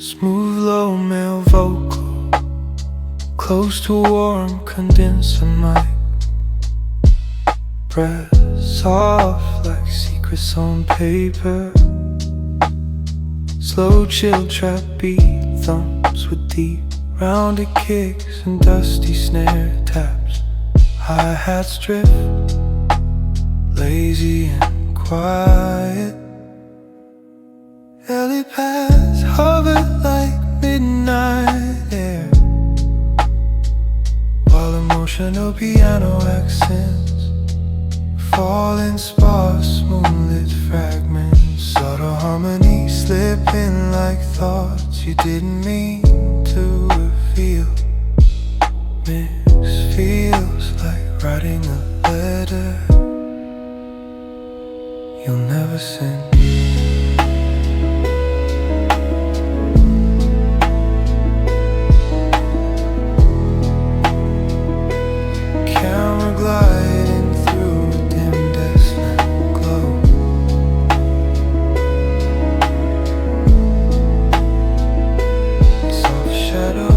Smooth low male vocal, close to warm condenser mic. Breath soft like secrets on paper. Slow chill trap beat thumps with deep rounded kicks and dusty snare taps. Hi-hats drift, lazy and quiet. Helipads hover like midnight air, while emotional piano accents fall in sparse moonlit fragments. Subtle harmony slipping like thoughts you didn't mean to reveal. Mix feels like writing a letter you'll never send. Camera gliding through a dim desert glow. Soft shadows.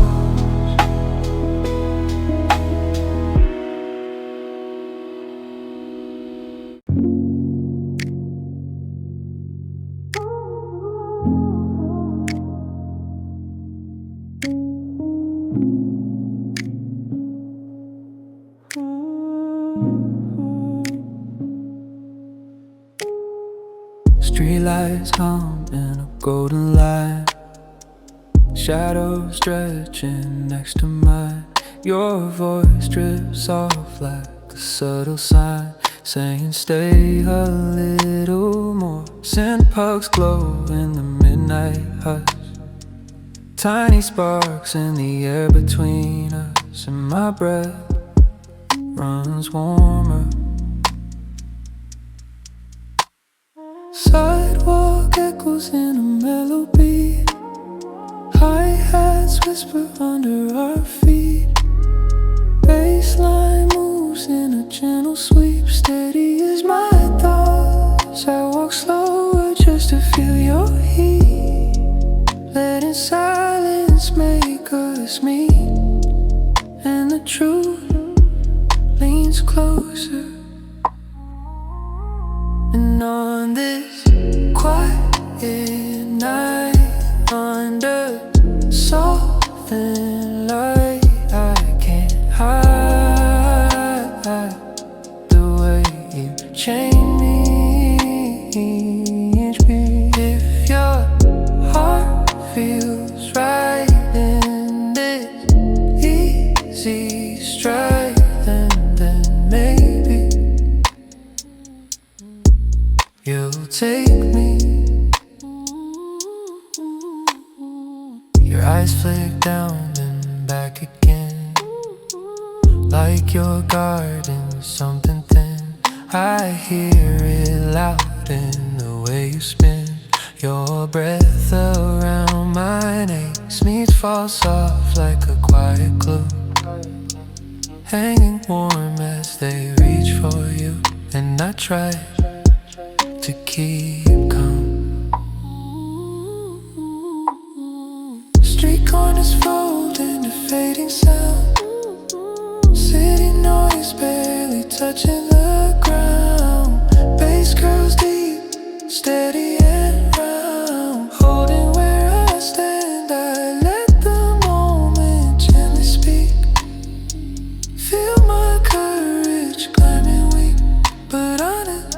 Streetlights hum in a golden light, shadows stretching next to mine. Your voice drips off like a subtle sign, saying stay a little more. Scent pugs glow in the midnight hush, tiny sparks in the air between us, and my breath runs warmer. Sidewalk echoes in a melody, hi-hats whisper under our feet. Bassline moves in a gentle sweep, steady as my thoughts. I walk slower just to feel your heat, letting silence make us meet, and the truth leans closer. And on this quiet night, under something light, I can't hide the way you change me. If your heart feels right, then this easy strike, then maybe you'll take me. Your eyes flick down then back again, like you're guarding something thin. I hear it loud in the way you spin. Your breath around mine aches, meets fall soft like a quiet glue, hanging warm as they reach for you. And I try to keep calm. Street corners fold into fading sound, city noise barely touching the ground. Bass curls deep, steady and round. Holding where I stand, I let the moment gently speak. Feel my courage climbing weak, but honest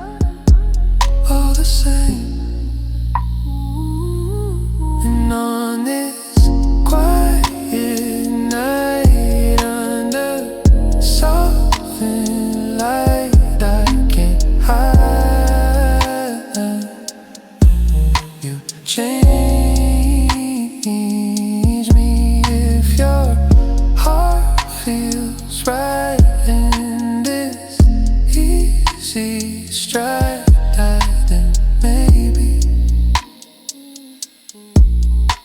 all the same. And on this quiet night, under something light, I can't hide. You change me. If your heart feels right, and this easy stride, then maybe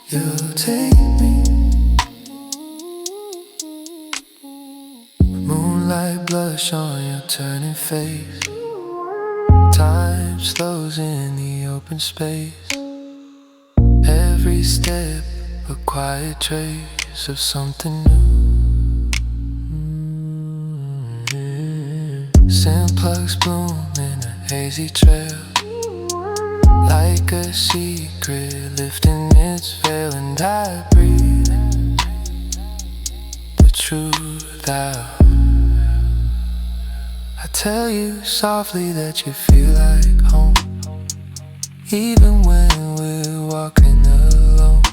you'll take me. Moonlight blush on your turning face, time slows in the open space. Every step a quiet trace of something new. Scent plugs bloom in a hazy trail, like a secret lifting its veil, and I breathe the truth out. I tell you softly that you feel like home, even when we're walking alone.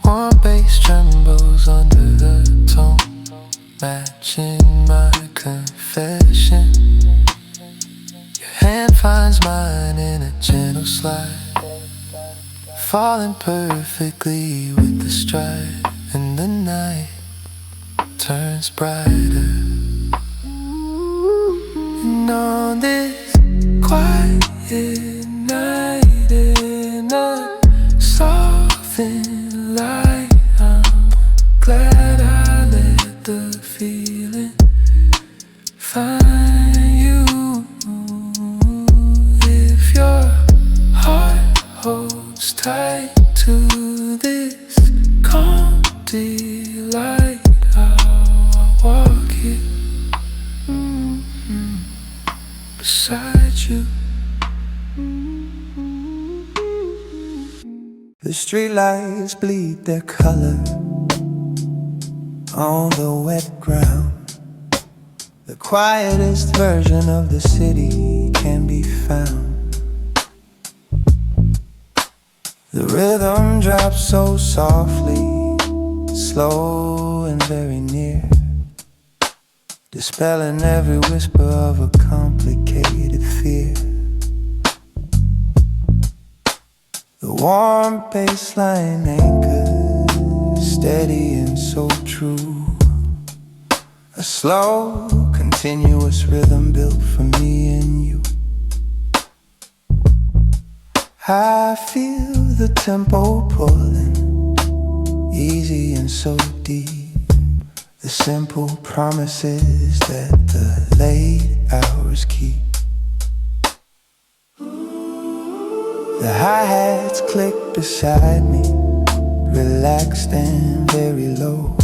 Warm bass trembles under the tone, matching my confession. Your hand finds mine in a gentle slide, falling perfectly with the stride, and the night turns brighter. And on this quiet night in a softened light, I'm glad I let the feeling find you. If your heart holds tight to this calm delight, I'll walk here beside you. The streetlights bleed their color on the wet ground. The quietest version of the city can be found. The rhythm drops so softly, slow and very near, dispelling every whisper of a complicated fear. The warm bassline anchor, steady and so true, a slow, continuous rhythm built for me and you. I feel the tempo pulling, easy and so deep, the simple promises that the late hours keep. The hi-hats click beside me, relaxed and very low,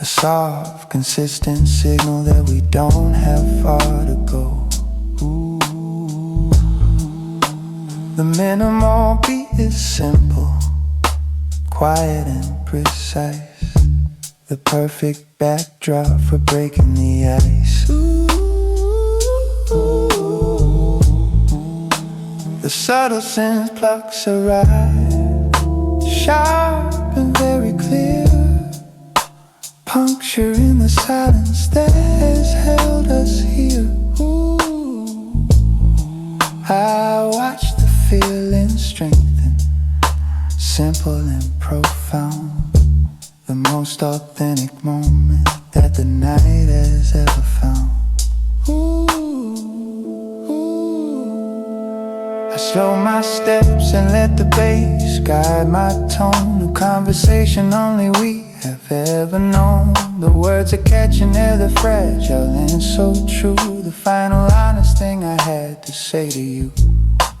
a soft, consistent signal that we don't have far to go. Ooh. The minimal beat is simple, quiet and precise, the perfect backdrop for breaking the ice. Ooh. The subtle sense plucks a ride, sharp and very clear, puncture in the silence that has held us here. Ooh. I watch the feeling strengthen, simple and profound, the most authentic moment that the night has ever found. Ooh. I slow my steps and let the bass guide my tone, a conversation only we have ever known. The words are catching air, they're fragile and so true, the final honest thing I had to say to you.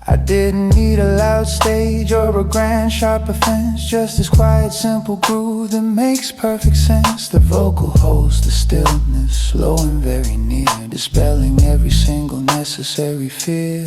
I didn't need a loud stage or a grand sharp offense, just this quiet simple groove that makes perfect sense. The vocal holds the stillness, slow and very near, dispelling every single necessary fear.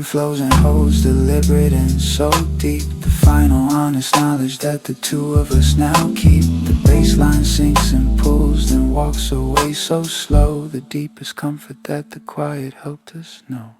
Flows and holds deliberate and so deep, the final honest knowledge that the two of us now keep. The bassline sinks and pulls, then walks away so slow, the deepest comfort that the quiet helped us know.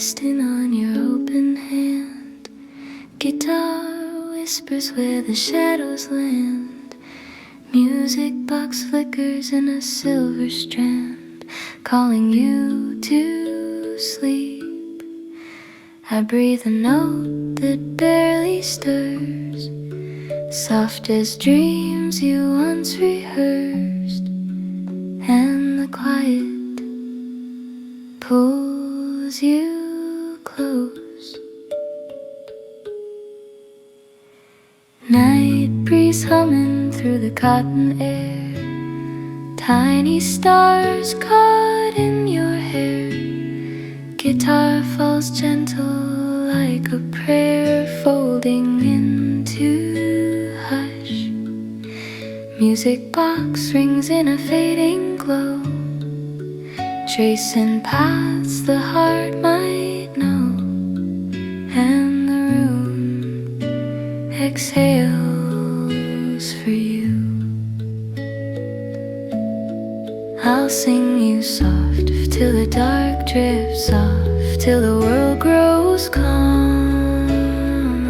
resting on your open hand. Guitar whispers where the shadows land. Music box flickers in a silver strand, calling you to sleep. I breathe a note that barely stirs, soft as dreams you once rehearsed, and the quiet pulls you close. Night breeze humming through the cotton air, tiny stars caught in your hair. Guitar falls gentle like a prayer, folding into hush. Music box rings in a fading glow, tracing paths the heart might know, and the room exhales for you. I'll sing you soft till the dark drifts off, till the world grows calm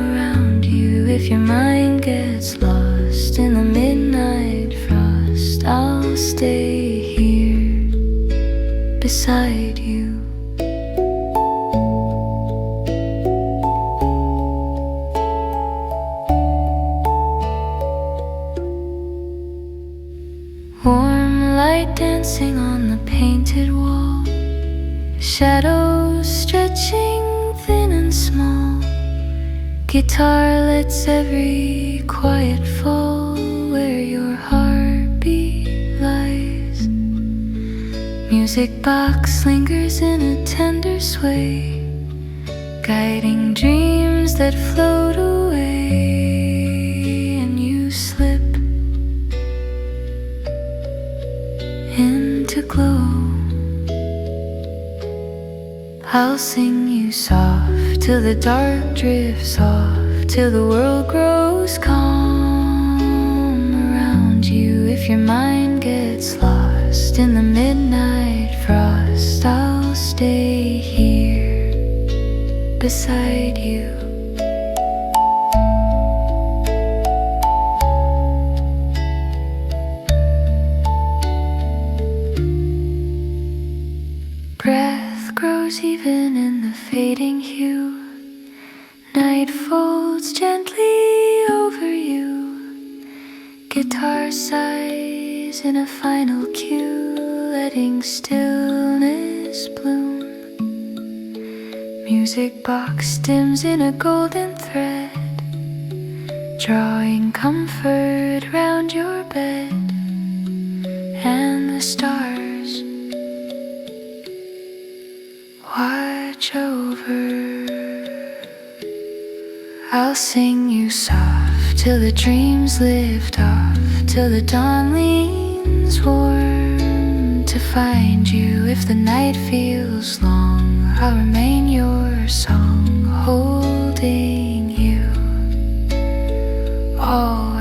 around you. If your mind gets lost in the midnight frost, I'll stay here beside you. Warm light dancing on the painted wall, shadows stretching thin and small. Guitar lets every quiet fall where your heartbeat lies. Music box lingers in a tender sway, guiding dreams that float away, and you slip into glow. I'll sing you soft till the dark drifts off, till the world grows calm around you. If your mind gets lost in the midnight frost, I'll stay here beside you. Breath grows even in the fading hue, night folds gently over you. Guitar sighs in a final cue, letting stillness bloom. Music box dims in a golden thread, drawing comfort round your bed, and the stars watch over. I'll sing you soft till the dreams lift off, till the dawn leans warm to find you. If the night feels long, I'll remain your song, holding you always.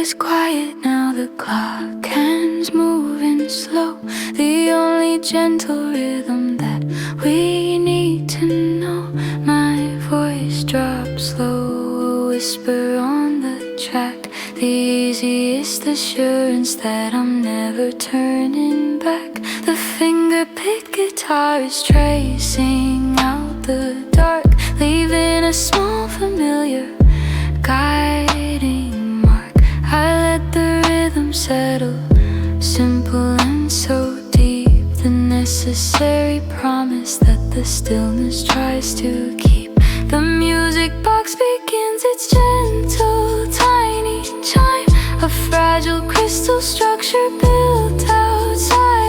It's quiet now, the clock hands moving slow, the only gentle rhythm that we need to know. My voice drops low, a whisper on the track, the easiest assurance that I'm never turning back. The finger-picked guitar is tracing out the dark, leaving a small familiar guiding mark. I let the rhythm settle, simple and so deep, the necessary promise that the stillness tries to keep. The music box begins its gentle, tiny chime, a fragile crystal structure built outside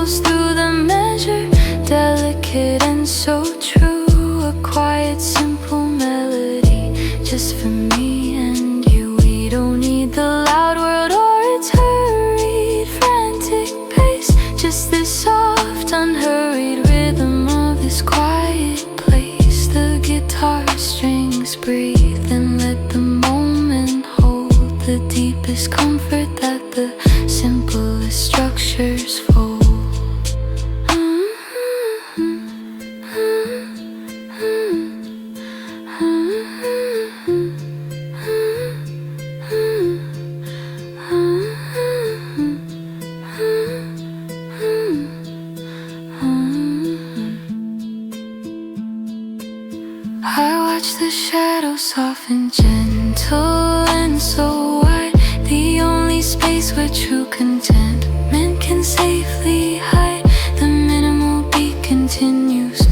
almost through the measure, delicate and so true. A quiet, simple melody just for me and you. We don't need the loud world or its hurried, frantic pace. Just this soft, unhurried rhythm of this quiet place. The guitar strings breathe and let the moment hold the deepest comfort that the simplest structures fold. I watch the shadows soften, gentle and so wide. The only space where true contentment can safely hide. The minimal beat continues,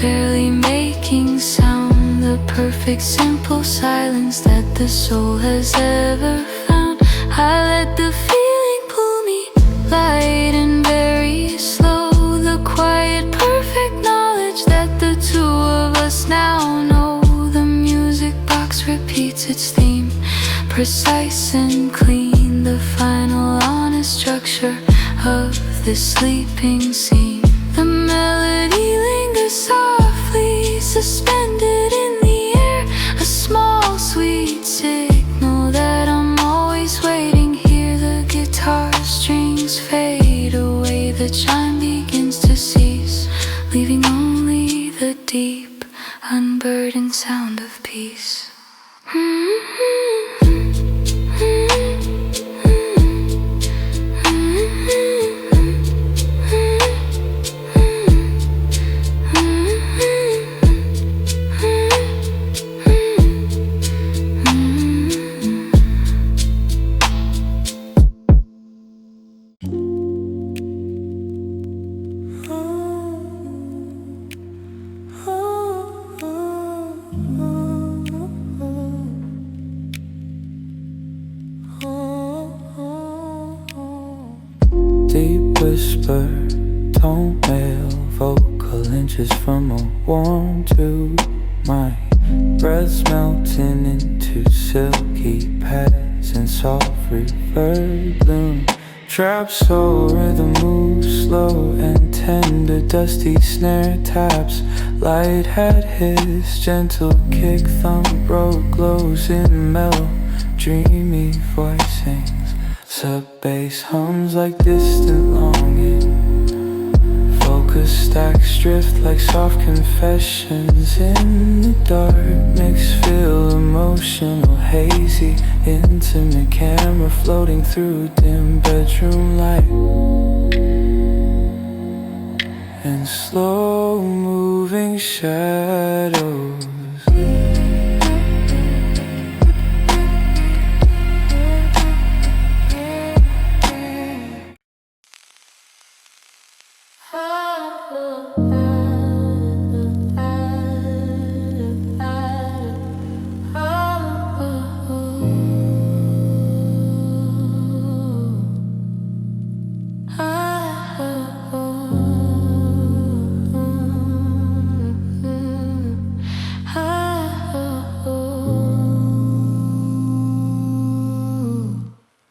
barely making sound. The perfect simple silence that the soul has ever found. I let the feeling pull me, light and very slow. The quiet perfect knowledge that the two of us now know. The music box repeats its theme, precise and clean. The final honest structure of the sleeping scene. The melody lingers softly, suspended in the air. A small sweet signal that I'm always waiting here. The guitar strings fade away, the chime begins to cease, leaving only the deep, unburdened sound of peace. Deep whisper, tone male, vocal inches from a warm to my breaths melting into silky pads and soft reverb bloom. Trap soul rhythm moves slow and tender, dusty snare taps. Light hat his gentle kick, thumb broke glows in mellow, dreamy voice sings. Sub-bass hums like distant longing. Focus stacks drift like soft confessions in the dark. Mix feel emotional, hazy, intimate camera floating through dim bedroom light. And slow moving shadows.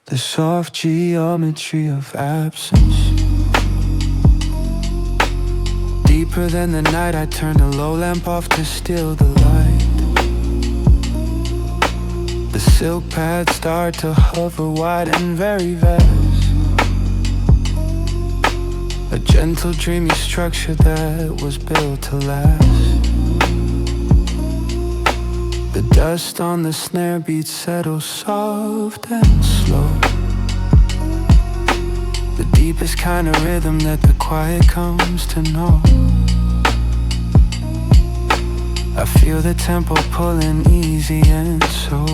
The soft geometry of absence. Deeper than the night, I turn the low lamp off to steal the light. The silk pads start to hover wide and very vast. A gentle dreamy structure that was built to last. The dust on the snare beats settle soft and slow. The deepest kind of rhythm that the quiet comes to know. I feel the tempo pulling easy and so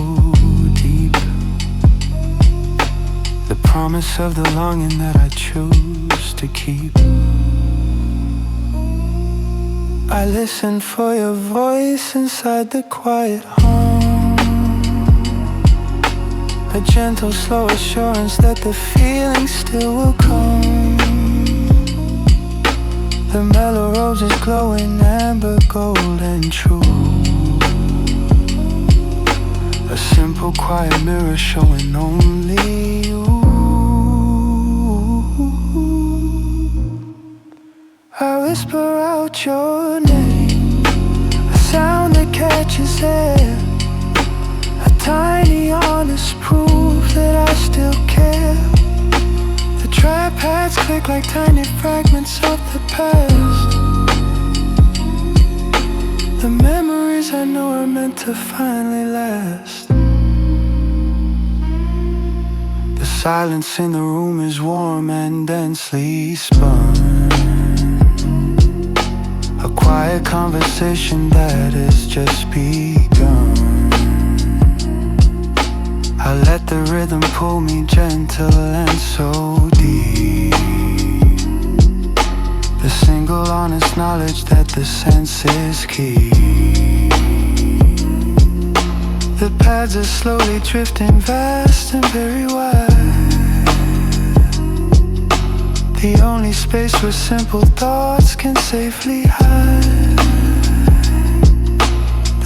deep. The promise of the longing that I choose to keep. I listen for your voice inside the quiet home. A gentle, slow assurance that the feeling still will come. The mellow roses glowing amber, gold and true. A simple quiet mirror showing only you. I whisper out your name, a sound that catches air, a tiny honest proof that I still care. The trap pads click like tiny fragments of the past. The memories I know are meant to finally last. The silence in the room is warm and densely spun. A quiet conversation that has just begun. I let the rhythm pull me gentle and so deep. The single honest knowledge that the senses keep. The paths are slowly drifting vast and very wide. The only space where simple thoughts can safely hide.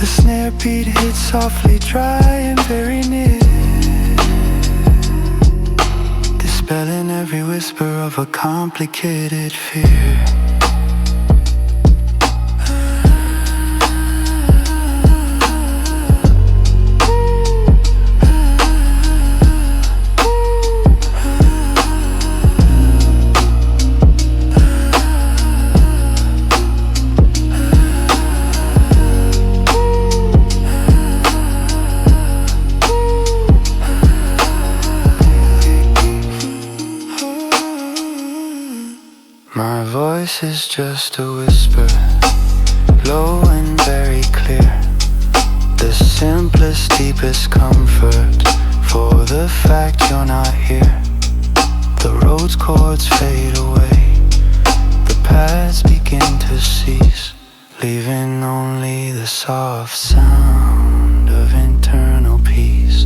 The snare beat hits softly dry and very near, dispelling every whisper of a complicated fear. My voice is just a whisper, low and very clear. The simplest, deepest comfort for the fact you're not here. The road's chords fade away, the paths begin to cease, leaving only the soft sound of internal peace.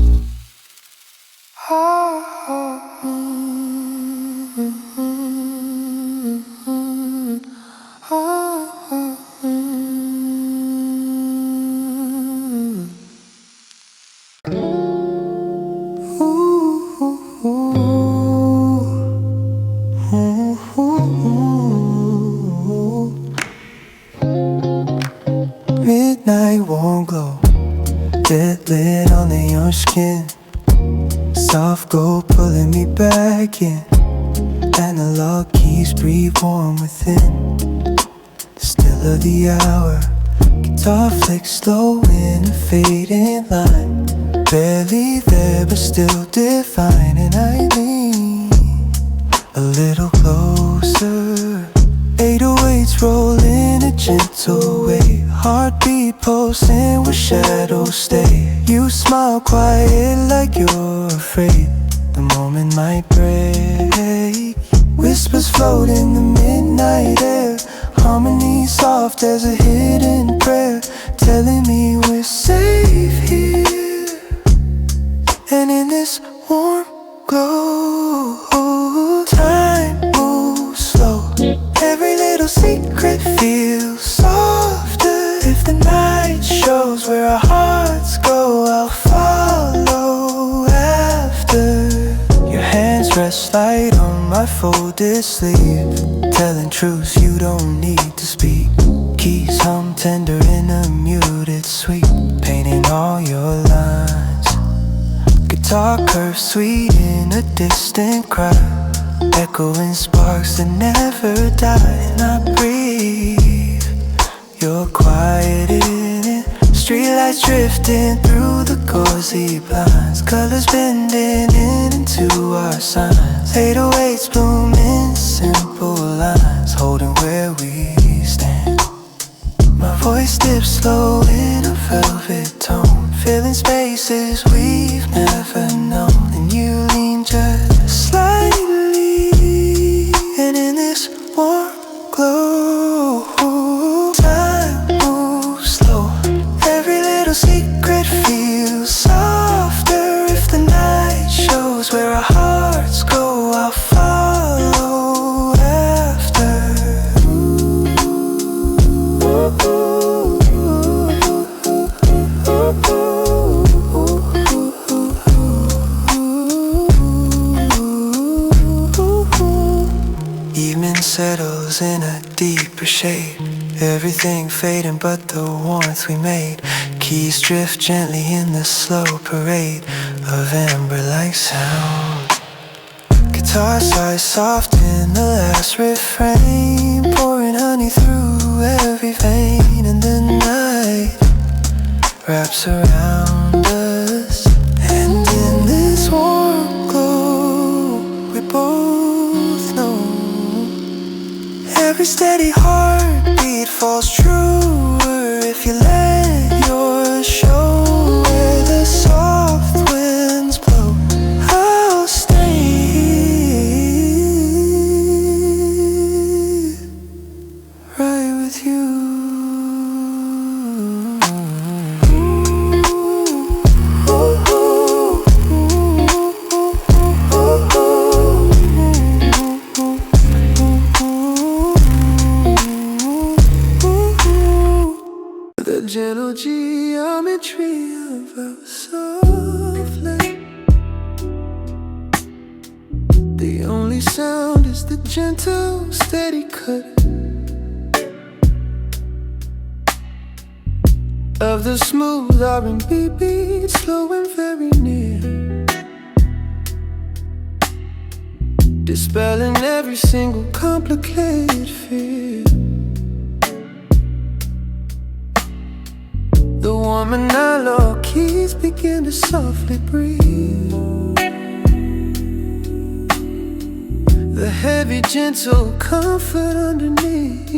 Midnight warm glow, dead lit under your skin. Soft gold pulling me back in. Analog keys breathe warm within. Still of the hour, guitar flicks slow in a fading line. Barely there but still divine. And I lean a little closer. 808s roll in a gentle way. Heartbeat pulsing where shadows stay. You smile quiet like you're afraid the moment might break. Whispers float in the midnight air. Harmony soft as a hidden prayer, telling me we're safe here. And in this warm glow, time moves slow. Every little secret feels softer. If the night shows where our hearts go, I'll follow after. Your hands rest light on my folded sleeve, telling truths you don't need to speak. Keys hum tender in a muted sweep, painting all your lines. Guitar curves sweet in a distant cry, echoing sparks that never die. And I breathe, you're quiet in it. Streetlights drifting through the gauzy blinds, colors blending into our signs. 808s bloom in simple lines, holding where we stand. My voice dips slow in a velvet tone, filling spaces we've never known. And you lean just slightly, and in this warm glow, time moves slow. Every little secret feels softer. If the night shows where our hearts go, I'll follow after. settles in a deeper shade. Everything fading but the warmth we made. Keys drift gently in the slow parade of amber-like sound. Guitar sighs soft in the last refrain, pouring honey through every vein. And the night wraps around us, and in this warm glow we both know every steady heartbeat falls truer if you let yours show. Where the soft winds blow, I'll stay right with you. The gentle geometry of our soft light. The only sound is the gentle, steady cut of the smooth R&B beat, slow and very near, dispelling every single complicated fear. The warm analog keys begin to softly breathe. The heavy, gentle comfort underneath.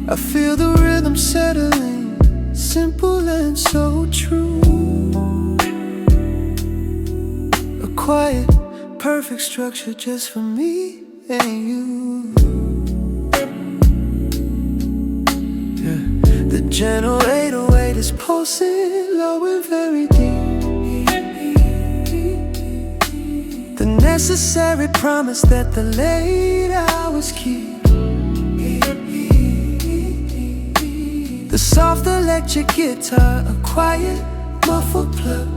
I feel the rhythm settling, simple and so true. A quiet, perfect structure just for me and you. The gentle 808 is pulsing low and very deep. The necessary promise that the late hours keep. The soft electric guitar, a quiet, muffled plug.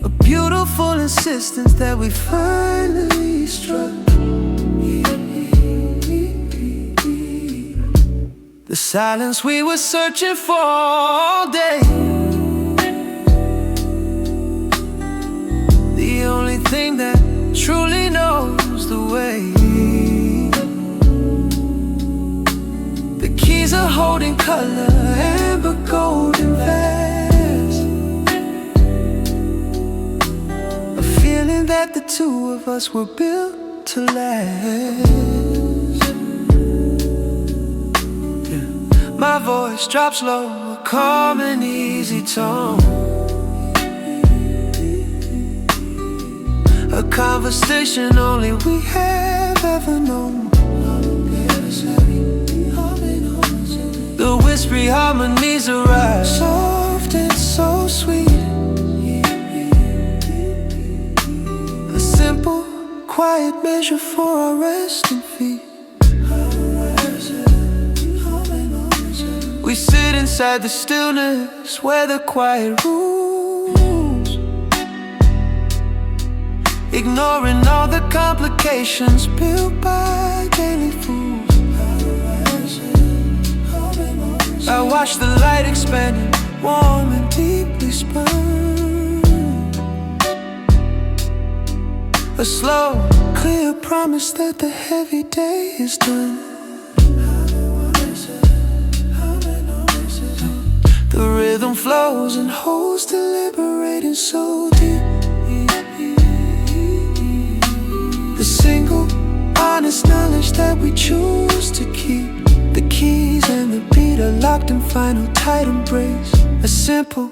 A beautiful insistence that we finally struck. The silence we were searching for all day. The only thing that truly knows the way. The keys are holding color, amber, golden vast. A feeling that the two of us were built to last. My voice drops low, a calm and easy tone. A conversation only we have ever known. The whispery harmonies arise, soft and so sweet. A simple, quiet measure for our resting feet. We sit inside the stillness where the quiet rules, ignoring all the complications built by daily fools. I watch the light expanding, warm and deeply spun. A slow, clear promise that the heavy day is done. The rhythm flows and holds, deliberating so deep. The single, honest knowledge that we choose to keep. The keys and the beat are locked in final tight embrace. A simple,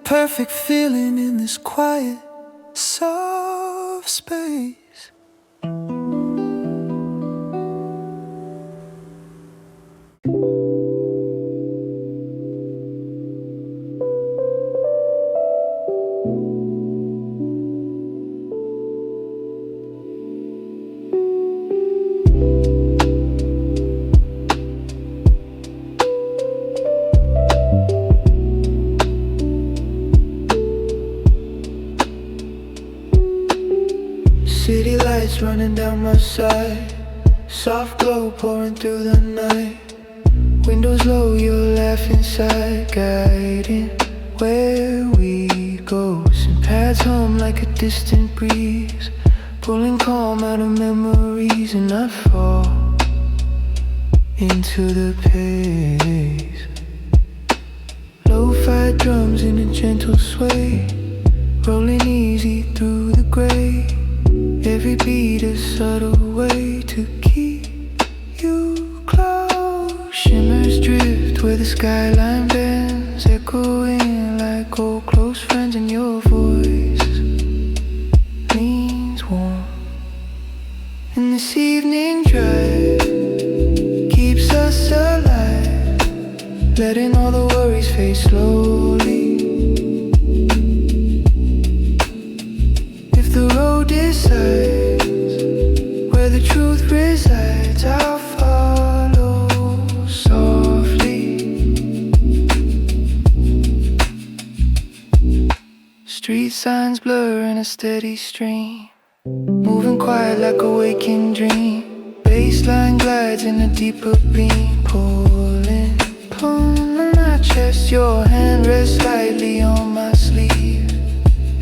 perfect feeling in this quiet, soft space. thoughts running down my side. Soft glow pouring through the night. Windows low, your laugh inside, guiding where we go. Send paths home like a distant breeze, pulling calm out of memories, and I fall into the pace. Lo-fi drums in a gentle sway, rolling easy through the gray. Every beat a subtle way to keep you close. Shimmers drift where the skyline bends, echoing like old close friends, and your voice leans warm. And this evening drive keeps us alive, letting all the worries fade slowly. If the road decides where the truth resides, I'll follow softly. Street signs blur in a steady stream, moving quiet like a waking dream. Baseline glides in a deeper beam, pulling on my chest. Your hand rests lightly on my sleeve,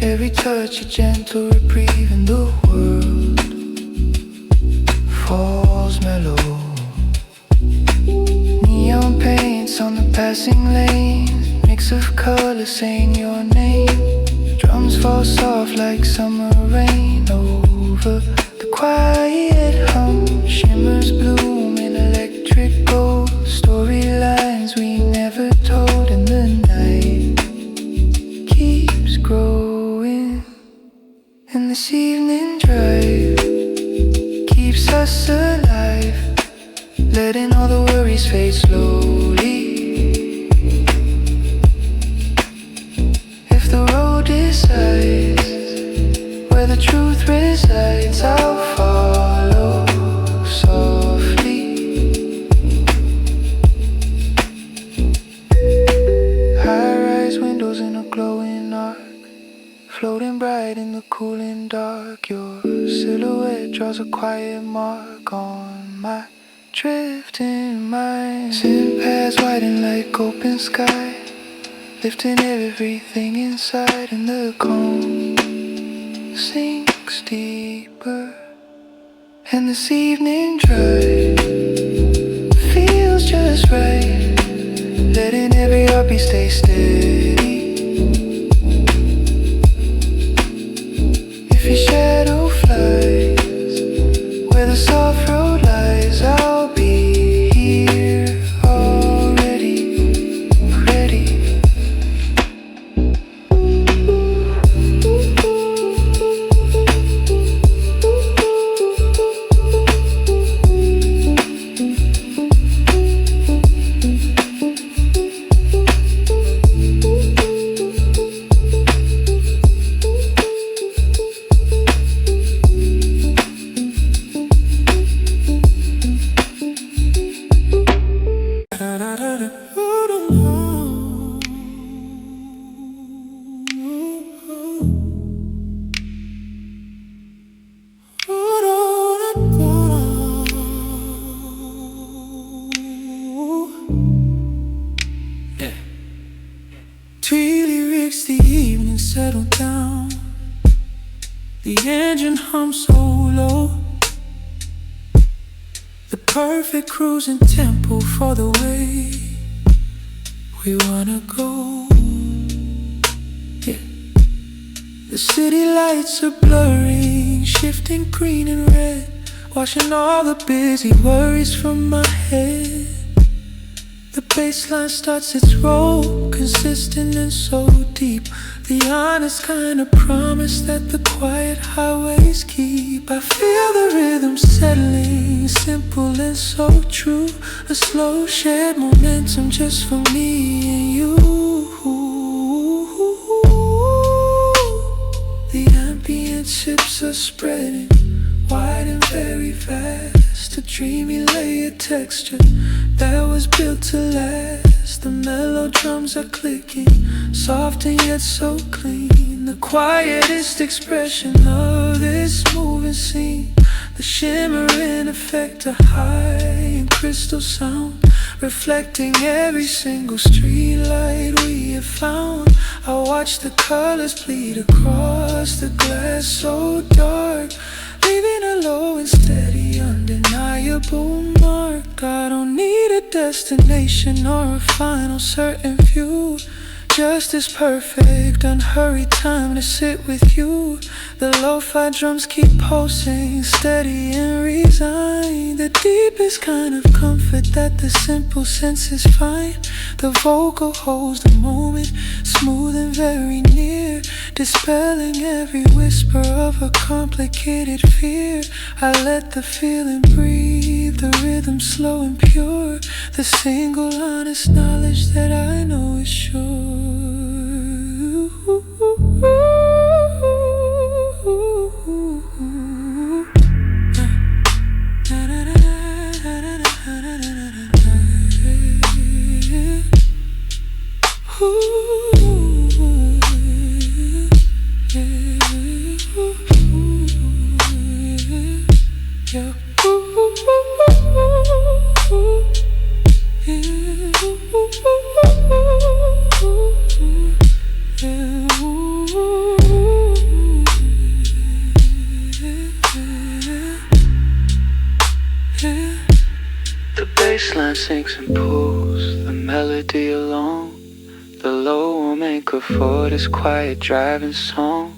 every touch a gentle reprieve, and the world falls mellow. Neon paints on the passing lanes, mix of colors saying your name. Drums fall soft like summer rain over the quiet hum. Shimmers bloom in electric gold, storylines we never told, and the night keeps growing. And this evening drive keeps us alive, letting all the worries fade slowly. If the road decides where the truth resides, I'll follow softly. High-rise windows in a glowing arc, floating bright in the cooling dark. Your silhouette draws a quiet mark on my drifting mind. Sand paths widen like open sky, lifting everything inside, and the calm sinks deeper. And this evening drive feels just right, letting every heartbeat stay steady. If your shadow flies where the soft road lies, I'll be here already, ready. Twee lyrics, the evening settled down, the engine hums so low, the perfect cruising tempo for the way we wanna go. Yeah. The city lights are blurring, shifting green and red, washing all the busy worries from my head. The bassline starts its roll, consistent and so deep, the honest kind of promise that the quiet highways keep. I feel the rhythm settling, simple and so true, a slow shared momentum just for me and you. The ambient sips are spreading wide and very fast, a dreamy layer texture that was built to last. The mellow drums are clicking, soft and yet so clean, the quietest expression of this moving scene. shimmering effect, a high and crystal sound, reflecting every single street light we have found. I watch the colors bleed across the glass so dark, leaving a low and steady, undeniable mark. I don't need a destination or a final certain view, just as perfect, unhurried time to sit with you. The lo-fi drums keep pulsing, steady and resigned. The deepest kind of comfort that the simple senses find. The vocal holds the moment, smooth and very near, dispelling every whisper of a complicated fear. I let the feeling breathe, the rhythm slow and pure, the single honest knowledge that I know is sure. The bassline sinks and pulls the melody along. The low will make up for this quiet driving song.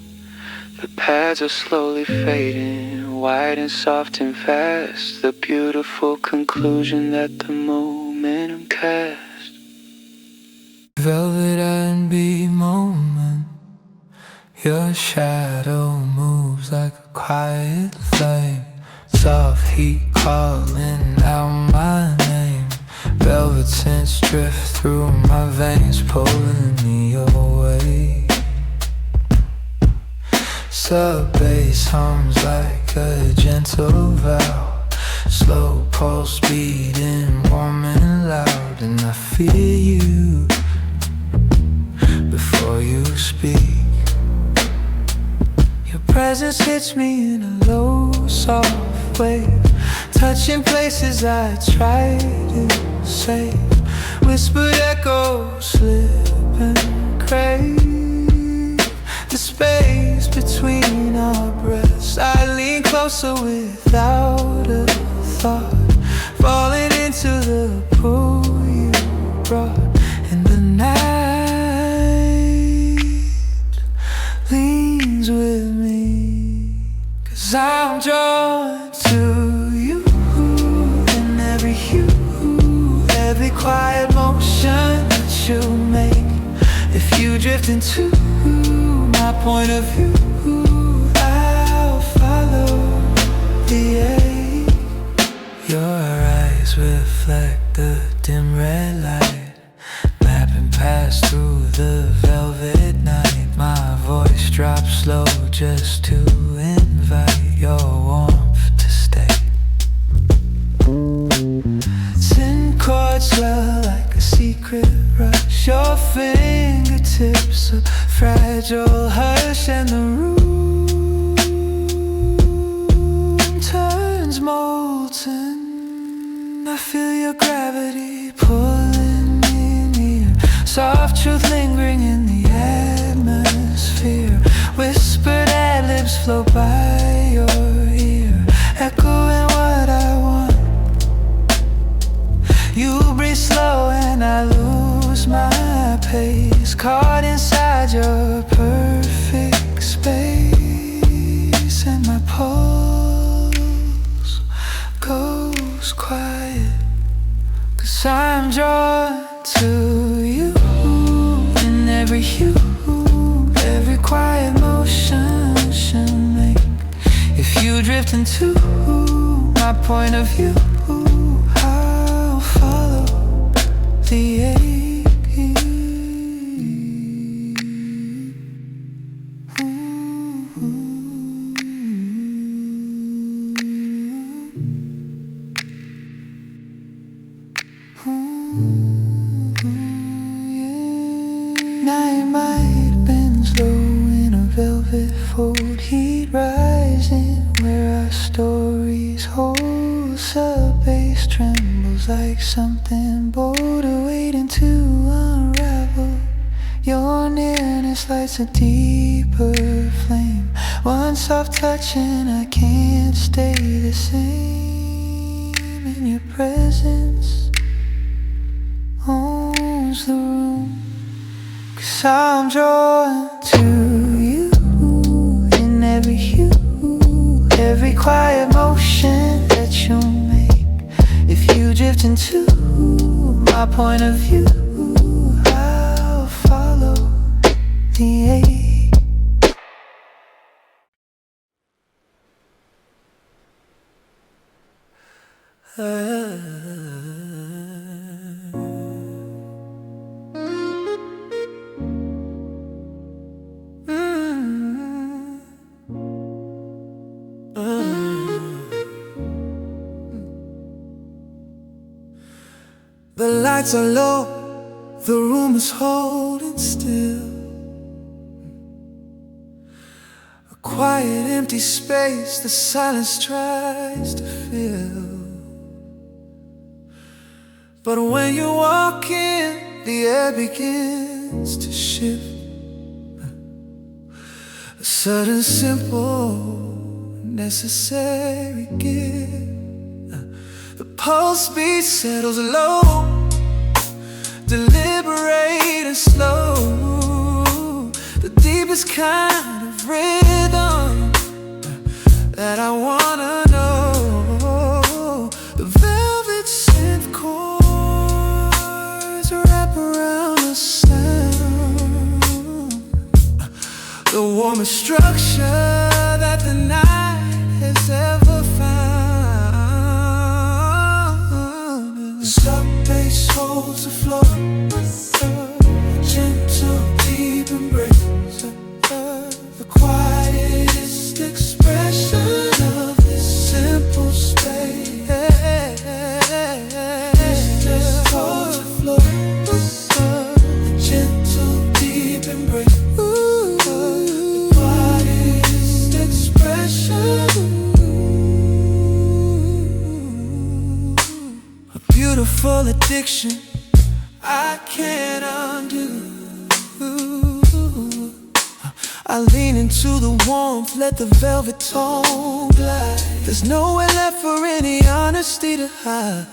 The pads are slowly fading, wide and soft and fast, the beautiful conclusion that the momentum cast. Velvet R&B moment, your shadow moves like a quiet flame, soft heat calling out my name. Velvet tints drift through my veins, pulling me away. Sub-bass hums like a gentle vow, slow pulse beating, warm and loud. And I feel you before you speak. Your presence hits me in a low, soft wave, touching places I try to save. Whispered echoes slip and crave the space between our breaths. I lean closer without a thought, falling into the pool you brought. And the night leans with me, 'cause I'm drawn to you in every hue, every quiet motion that you make. If you drift into my point of view, I'll follow the ache. Your eyes reflect the dim red light, mapping past through the velvet night. My voice drops low just to invite your warmth to stay. 10 chords swell like a secret rush, your fingertips a fragile hush, and the room turns molten. I feel your gravity pulling me near, soft truth lingering in the atmosphere. Whispered ad-libs flow by your ear, echoing what I want. You breathe slow and I lose my pace, caught inside your perfect space. And my pulse goes quiet, 'cause I'm drawn to you in every hue, every quiet motion you make. If you drift into my point of view, I'll follow the ache. Night might bend slow in a velvet fold, heat rising where our story in, it lights a deeper flame. One soft touch and I can't stay the same. In your presence owns the room. 'Cause I'm drawn to you in every hue, every quiet motion that you make. If you drift into my point of view, I'll follow the ache. The lights are low, the room is holding still. A quiet empty space the silence tries to fill. But when you walk in, the air begins to shift. A sudden simple necessary gift. The pulse beat settles low, deliberate and slow. The deepest kind of rhythm that I wanna know. The velvet synth chords wrap around the sound. The warmest structure that the night has ever found. The sub-bass holds the floor, a gentle deep embrace, the quietest expression of this simple space. This holds the floor, a gentle deep embrace, the quietest expression. Beautiful addiction I can't undo. I lean into the warmth, let the velvet tone glide. There's nowhere left for any honesty to hide.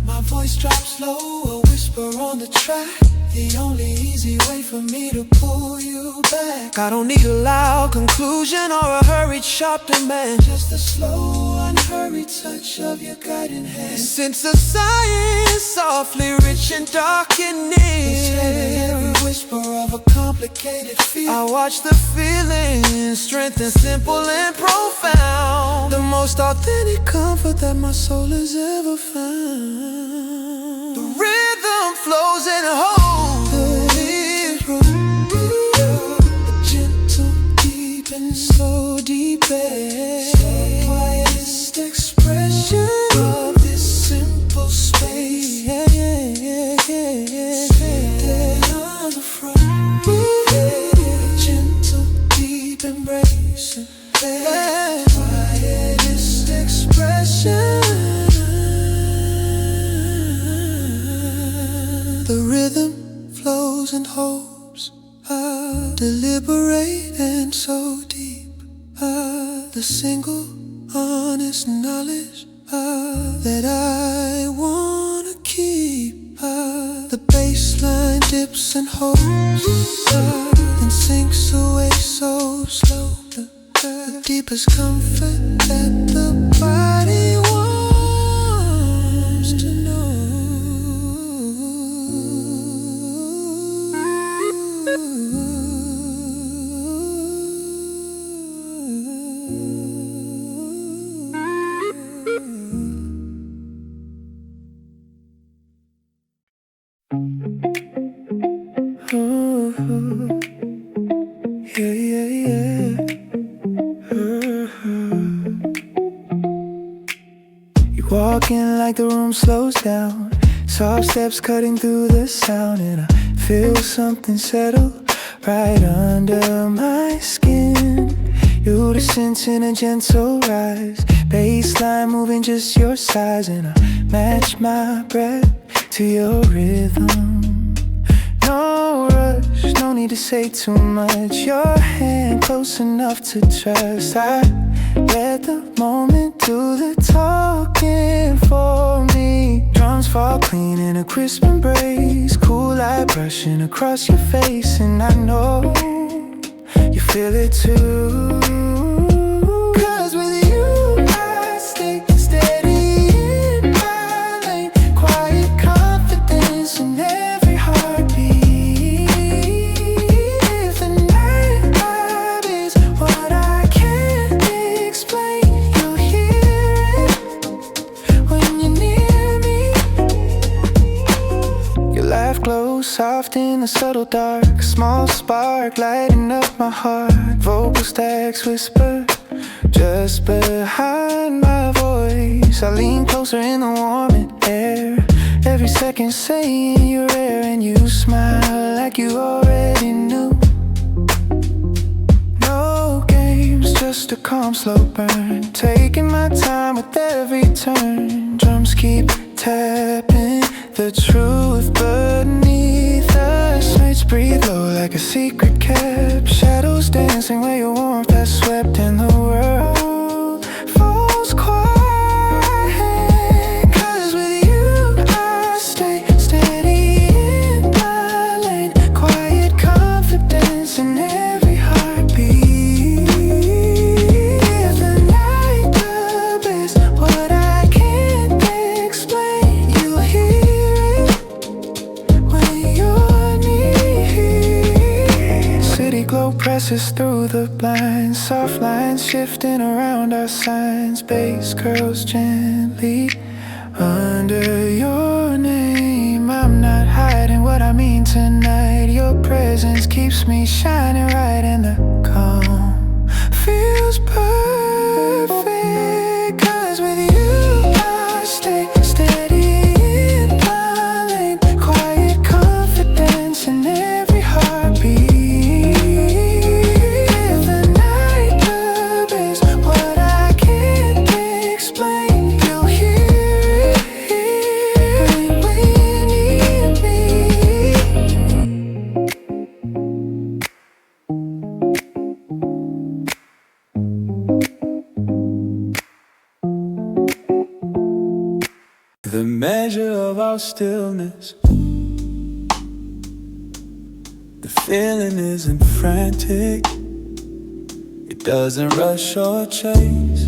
My voice drops low, a whisper on the track. The only easy way for me to pull you back. I don't need a loud conclusion or a hurried sharp demand. Just a slow, unhurried touch of your guiding hand. Since the science softly rich and dark and near, every whisper of a complicated feel. I watch the feeling strengthen simple and profound. The most authentic comfort that my soul has ever found. The rhythm flows and holds so deep, so quietest expression of this simple space. Sitting on the front, gentle deep embrace, quietest expression. The rhythm flows and hopes, deliberate and so deep. The single honest knowledge that I wanna keep. The baseline dips and holds, and sinks away so slow. The deepest comfort that the body wants to know. Walking like the room slows down, soft steps cutting through the sound, and I feel something settle right under my skin. You descend in a gentle rise, baseline moving just your size, and I match my breath to your rhythm. No rush, rush, no need to say too much. Your hand close enough to trust. I let the moment do the talking for me. Drums fall clean in a crisp embrace. Cool light brushing across your face. And I know you feel it too. Cause with you I stay steady in my lane. Quiet confidence in every heartbeat. If the night vibe is what I can't explain, you'll hear it when you're near me. Your laugh glows soft in the subtle dark. Small spark lighting up my heart. Vocal stacks whisper just behind my voice. I lean closer in the warm air. Every second saying you're rare. And you smile like you already knew. No games, just a calm slow burn. Taking my time with every turn. Drums keep tapping the truth beneath us. Nights breathe low like a secret kept. Shadows dancing where your warmth has swept. And the world falls quiet. Cause with you I stay steady in my lane. Quiet confidence in every heartbeat. If the night up is what I can't explain, you'll hear it when you're near. City glow presses through the blinds. Soft lines shifting around our signs. Bass curls gently under your name. I'm not hiding what I mean tonight. Your presence keeps me shining right. And the calm feels perfect. Cause with you I stay steady in my lane. Quiet confidence in every heartbeat. If the night up is what I can't explain, you'll hear it when you need me. The measure of our stillness, the feeling isn't frantic. It doesn't rush or chase.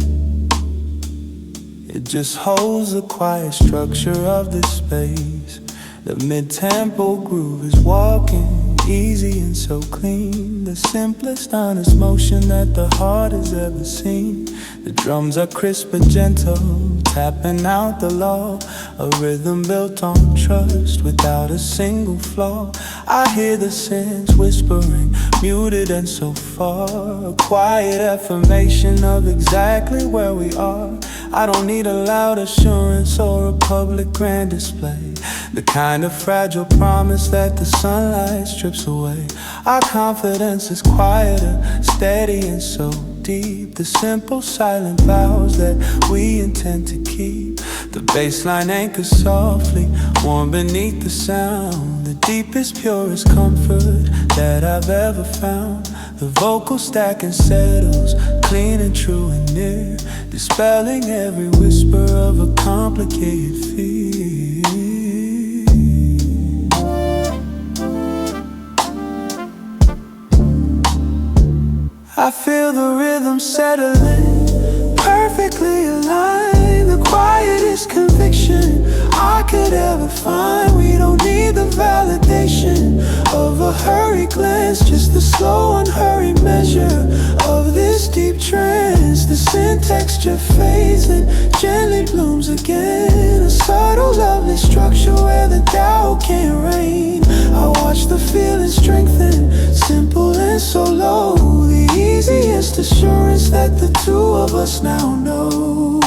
It just holds the quiet structure of this space. The mid-tempo groove is walking easy and so clean. The simplest, honest motion that the heart has ever seen. The drums are crisp but gentle, tapping out the law. A rhythm built on trust without a single flaw. I hear the sense whispering, muted and so far. A quiet affirmation of exactly where we are. I don't need a loud assurance or a public grand display. The kind of fragile promise that the sunlight strips away. Our confidence is quieter, steady and so deep. The simple silent vows that we intend to keep. The bassline anchors softly, warm beneath the sound. The deepest, purest comfort that I've ever found. The vocal stack and settles, clean and true and near, dispelling every whisper of a complicated fear. I feel the rhythm settling, perfectly aligned. The quietest conviction I could ever find. We don't need the validation of a hurried glance, just the slow, unhurried measure of this deep trance. The scent texture fades and gently blooms again. A subtle, lovely structure where the doubt can't reign. I watch the feeling strengthen, simple and so low. The easiest assurance that the two of us now know.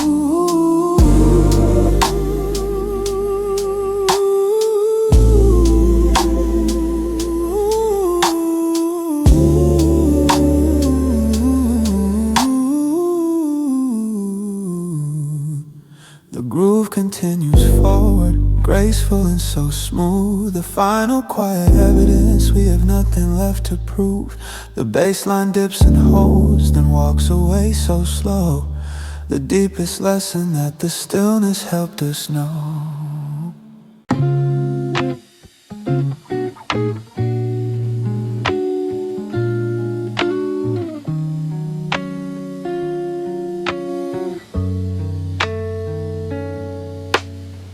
The groove continues forward, graceful and so smooth. The final quiet evidence, we have nothing left to prove. The bass line dips and holds, then walks away so slow. The deepest lesson that the stillness helped us know.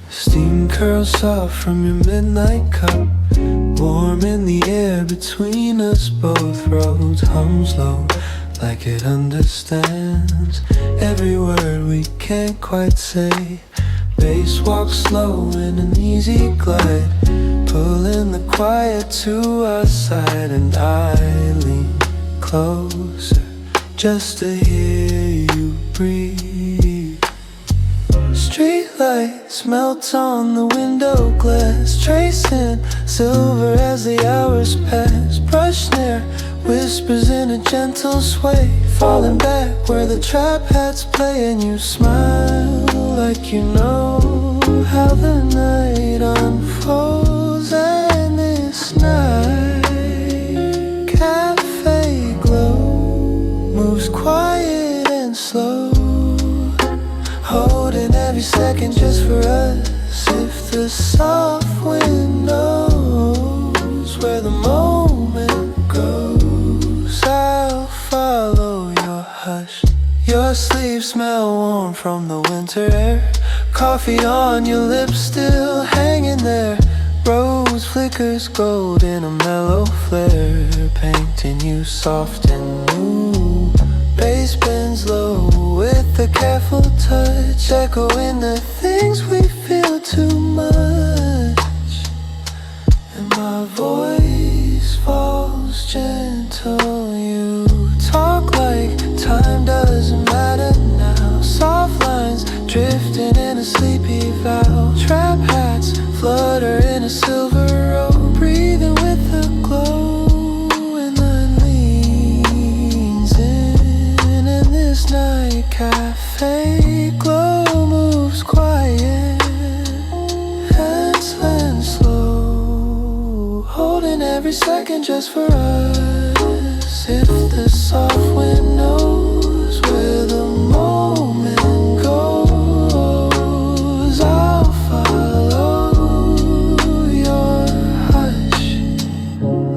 Steam curls soft from your midnight cup, warm in the air between us both. Roads hums low like it understands every word we can't quite say. Bass walks slow in an easy glide, pulling the quiet to our side. And I lean closer just to hear you breathe. Streetlights melt on the window glass, tracing silver as the hours pass. Brush near, whispers in a gentle sway, falling back where the trap hats play. And you smile like you know how the night unfolds. And this night, cafe glow moves quiet and slow, holding every second just for us. If the soft wind knows where the moment goes, I'll follow your hush. Your sleeves smell warm from the winter air, coffee on your lips still hanging there. Rose flickers gold in a mellow flare, painting you soft and new. Bass bends low with a careful touch, echoing the things we feel too much. And my voice falls gentle. You talk like time doesn't matter now. Soft lines drifting in a sleepy vow. Trap hats flutter in a silver robe, breathing with a glow. This night cafe glow moves quiet, hands and slow, holding every second just for us. If the soft wind knows where the moment goes, I'll follow your hush.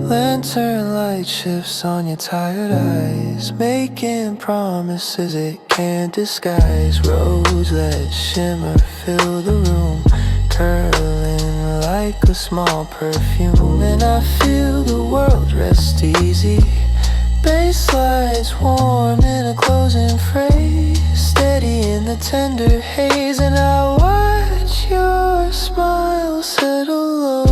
Lantern light shifts on your tired eyes, making promises it can't disguise. Rose let shimmer fill the room, curling like a small perfume. And I feel the world rest easy. Bass slides warm in a closing phrase, steady in the tender haze. And I watch your smile settle low.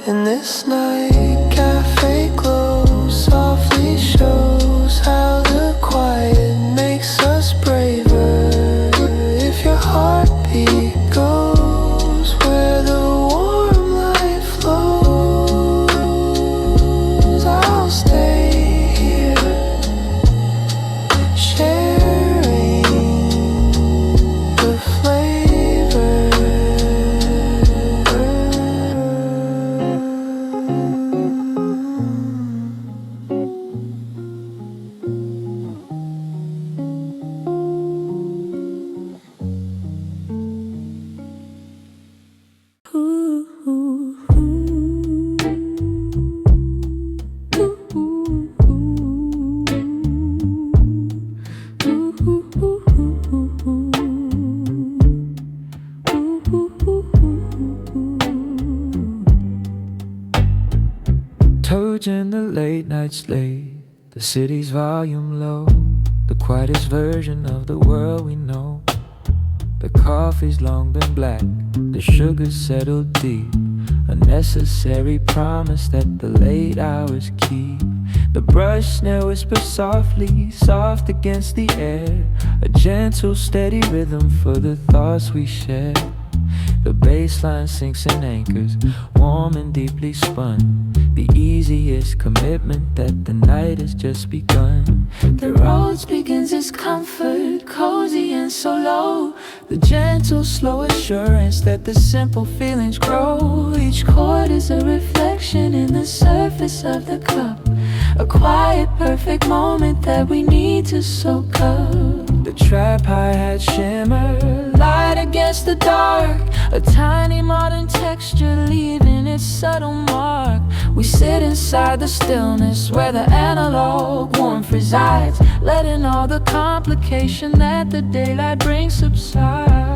And this night cafe glow softly shows how the quiet makes us braver. If your heartbeat goes where the warm light flows, I'll stay here, sharing the flavor. Toads in the late night sleigh, the city's volume low, the quietest version of the world we know. The coffee's long been black, the sugar's settled deep, a necessary promise that the late hours keep. The brush snare whispers softly, soft against the air, a gentle steady rhythm for the thoughts we share. The bass line sinks and anchors, warm and deeply spun, the easiest commitment that the night has just begun. The road begins as comfort, cozy and so low. The gentle, slow assurance that the simple feelings grow. Each chord is a reflection in the surface of the cup, a quiet, perfect moment that we need to soak up. The trap hi-hat shimmer, Light against the dark, a tiny modern texture leaving its subtle mark. We sit inside the stillness where the analog warmth resides, letting all the complication that the daylight brings subside.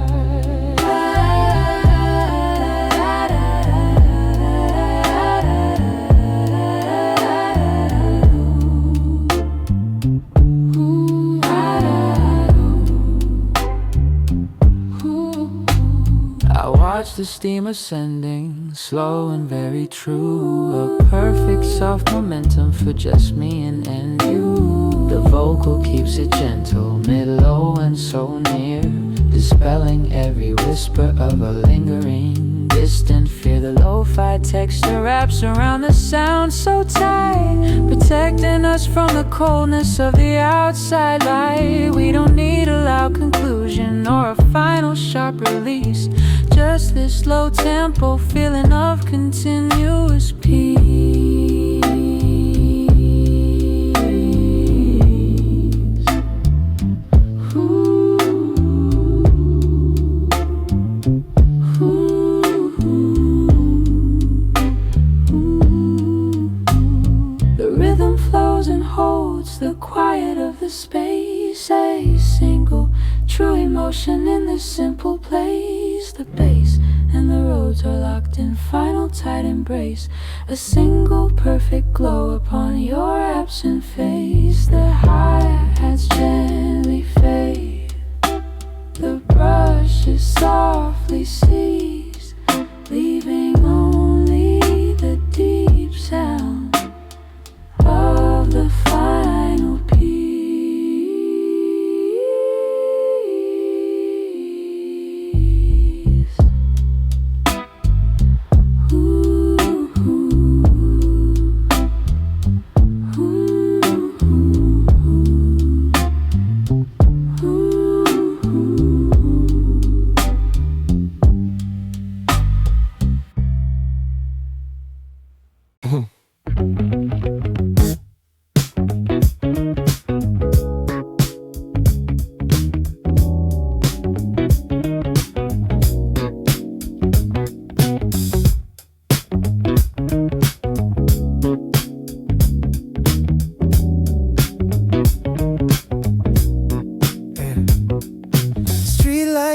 watch the steam ascending, slow and very true. A perfect soft momentum for just me and you. The vocal keeps it gentle, mid-low and so near, dispelling every whisper of a lingering distant fear. The lo-fi texture wraps around the sound so tight, protecting us from the coldness of the outside light. We don't need a loud conclusion or a final sharp release, just this low tempo feeling of continuous peace. The quiet of the space, a single true emotion in this simple place. The bass and the roads are locked in final tight embrace, a single perfect glow upon your absent face. The hi-hats gently fade, the brushes softly cease, leaving only the deep sound of the final piece. Ooh, ooh, ooh, ooh.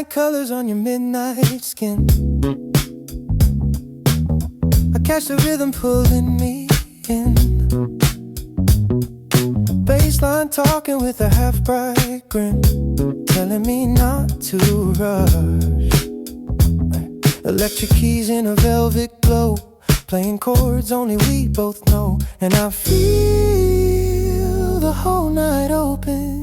Colors on your midnight skin, I catch the rhythm pulling me in. Baseline talking with a half-bright grin, telling me not to rush. Electric keys in a velvet glow, playing chords only we both know. And I feel the whole night open.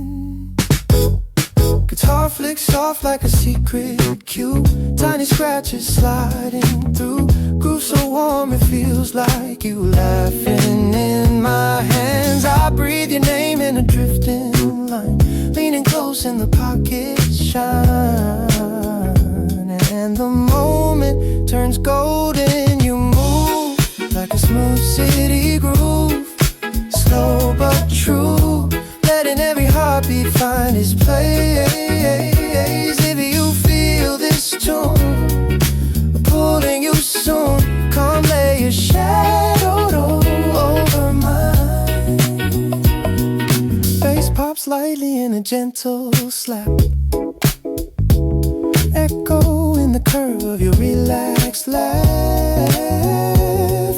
Guitar flicks soft like a secret cue, tiny scratches sliding through. Groove so warm it feels like you laughing in my hands. I breathe your name in a drifting line, leaning close in the pocket shine. And the moment turns golden. You move like a smooth city groove, slow but true, letting every heartbeat find its place. If you feel this tune pulling you soon, come lay a shadow over mine. Bass pops lightly in a gentle slap, echo in the curve of your relaxed laugh.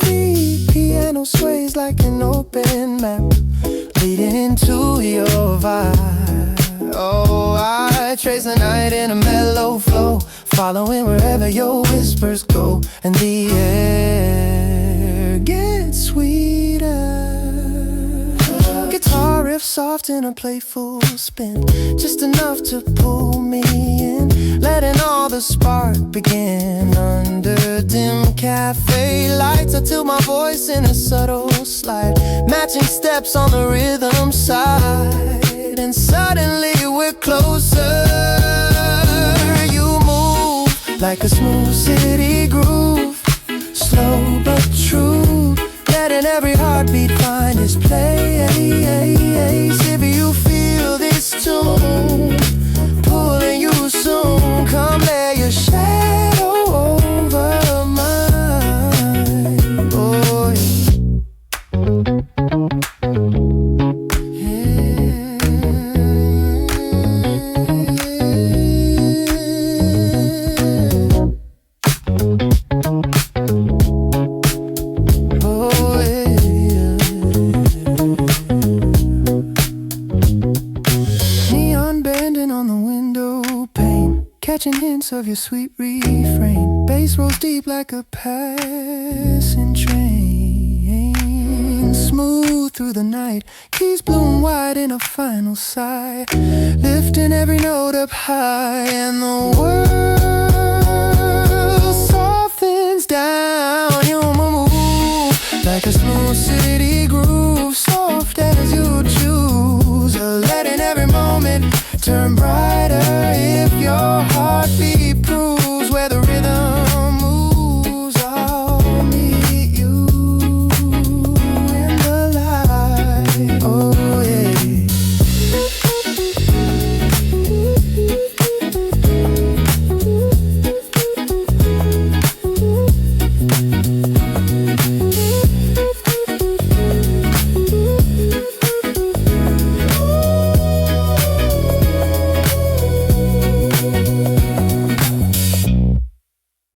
The piano sways like an open map, leading into your vibe. Oh, I trace the night in a mellow flow, following wherever your whispers go. And the air gets sweeter, guitar riff soft in a playful spin, just enough to pull me in, letting all the spark begin. Under dim cafe lights, I tilt my voice in a subtle slide, matching steps on the rhythm side, and suddenly we're closer. You move like a smooth city groove, slow but true, letting every heartbeat find its place. If you feel this tune pulling you soon, come lay your shadow over mine. Oh, catching hints of your sweet refrain. Bass rolls deep like a passing train. Smooth through the night, keys bloom wide in a final sigh, lifting every note up high, and the world softens down. You move like a smooth city groove, soft as you choose, letting every moment turn brighter if your heartbeat proves where the rhythm moves. I'll meet you in the light. Oh yeah.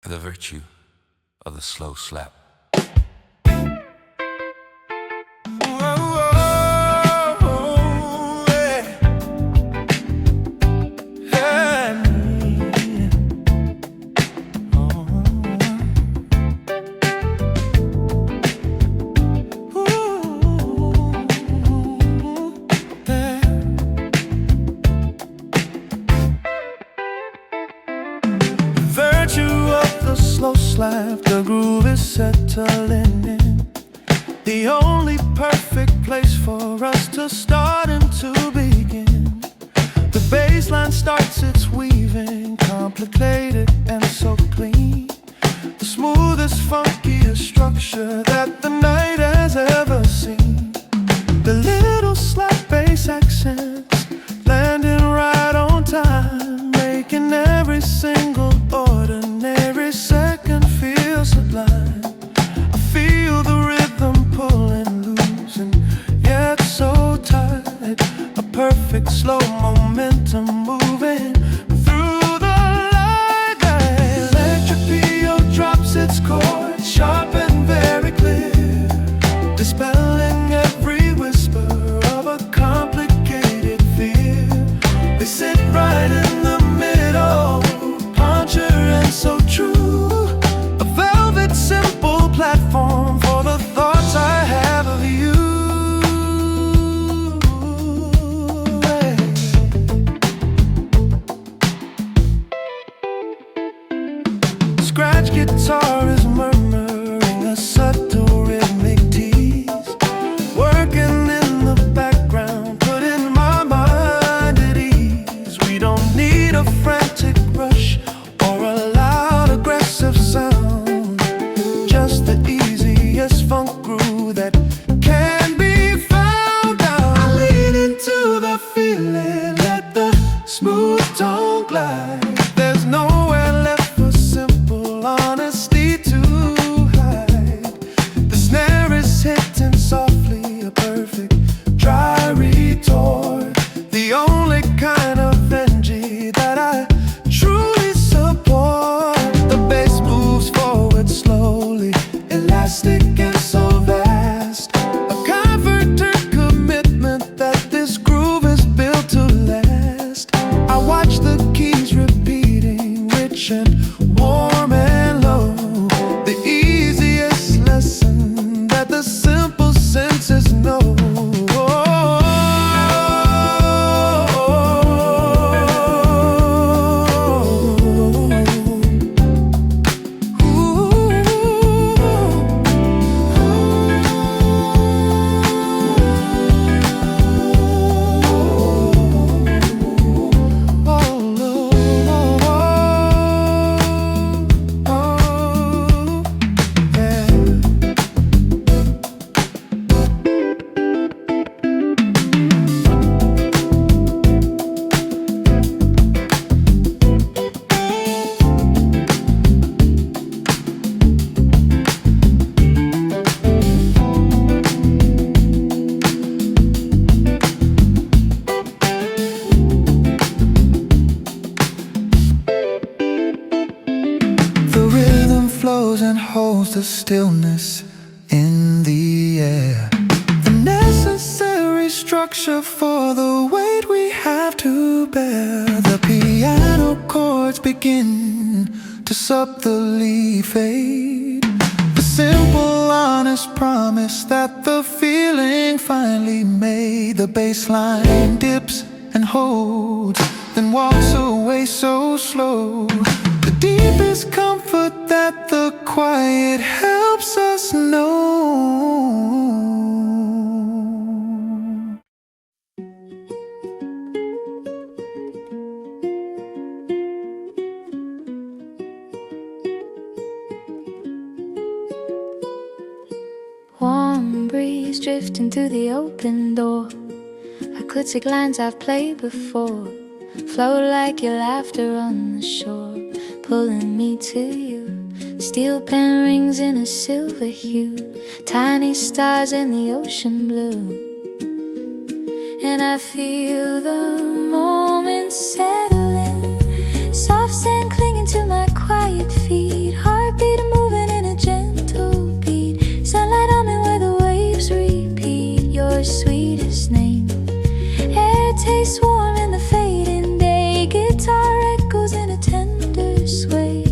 The virtue of the slow slap. Slow slap, the groove is settling in. The only perfect place for us to start and to begin. The bass line starts its weaving, complicated and so clean. The smoothest, funkiest structure that the night has ever seen. The little slap bass accents landing right on time, making every single ordinary second feel sublime. I feel the rhythm pulling loose and yet so tight. A perfect slow momentum moving through the light. The electric PO drops its chord, sharp and very clear, dispelling every whisper of a complicated fear. They sit right in the middle, puncher and so true. A velvet simple platform for the thoughts I have of you. Scratch guitar is murmuring a subtle rhythmic tease, working in the background, putting my mind at ease. We don't need a frantic rush or a loud aggressive sound, just the easiest funk groove that can be found. I lean into the feeling, let the smooth tone glide. There's nowhere left for simple honesty to hide. The snare is hitting softly, a perfect dry retort, the only kind of energy that I truly support. The bass moves forward slowly, elastic and so vast, a comforter commitment that this groove is built to last. I watch the keys repeating, rich and warm and low, the easiest lesson that the simple senses know. a stillness in the air. The necessary structure for the weight we have to bear. The piano chords begin to subtly fade. The simple, honest promise that the feeling finally made. The bass line dips and holds, then walks away so slow. The deepest comfort that the quiet helps us know. Warm breeze drifting through the open door. Acoustic lines I've played before float like your laughter on the shore, pulling me to you. Steel pen rings in a silver hue, tiny stars in the ocean blue. And I feel the moment settling, soft sand clinging to my quiet feet, heartbeat moving in a gentle beat, sunlight on me where the waves repeat your sweetest name. Air tastes warm in the fading day, guitar echoes in a tender sway,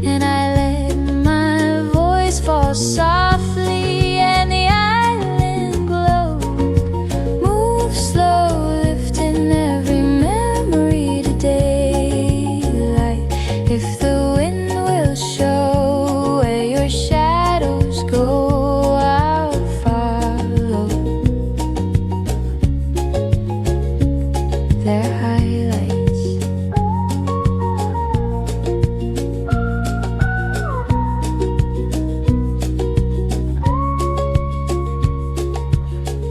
and I let my voice fall softly, and the island glow moves slow, lifting every memory to daylight. If the wind will show where your shadows go, I'll follow their highlights.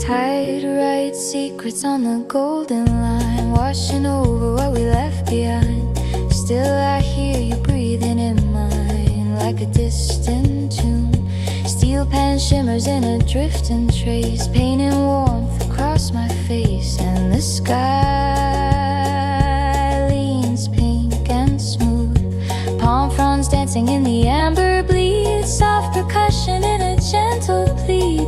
Tide writes secrets on the golden line, washing over what we left behind. Still I hear you breathing in mine like a distant tune. Steel pen shimmers in a drifting trace, painting warmth across my face. And the sky leans pink and smooth, palm fronds dancing in the amber bleed, soft percussion in a gentle plead,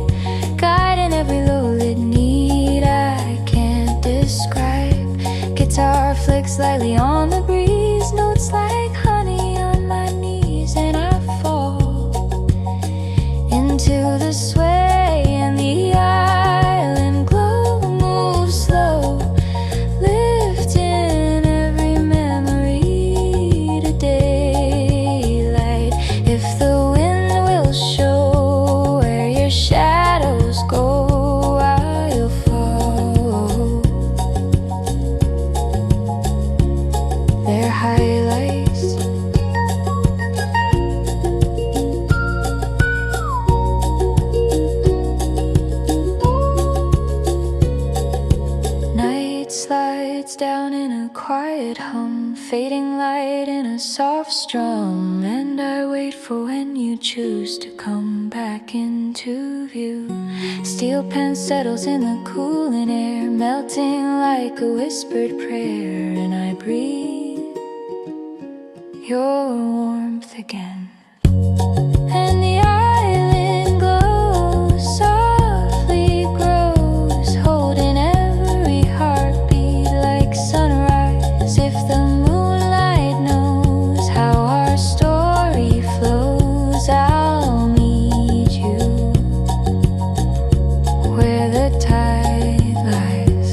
guiding every low-lit need I can't describe. Guitar flicks lightly on the breeze, notes like honey on my knees, and I fall into the sway, and the island glow moves slow, lifting every memory to daylight. If the wind will show where your shadows go, I'll follow their highlights. Night slides down in a quiet hum, fading light in a soft strum, and I wait for when you choose to come back into view. Steel pen settles in the cooling air, melting like a whispered prayer, and I breathe your warmth again. And the island glows, softly grows, holding every heartbeat like sunrise. If the moonlight knows how our story flows, I'll meet you where the tide lies.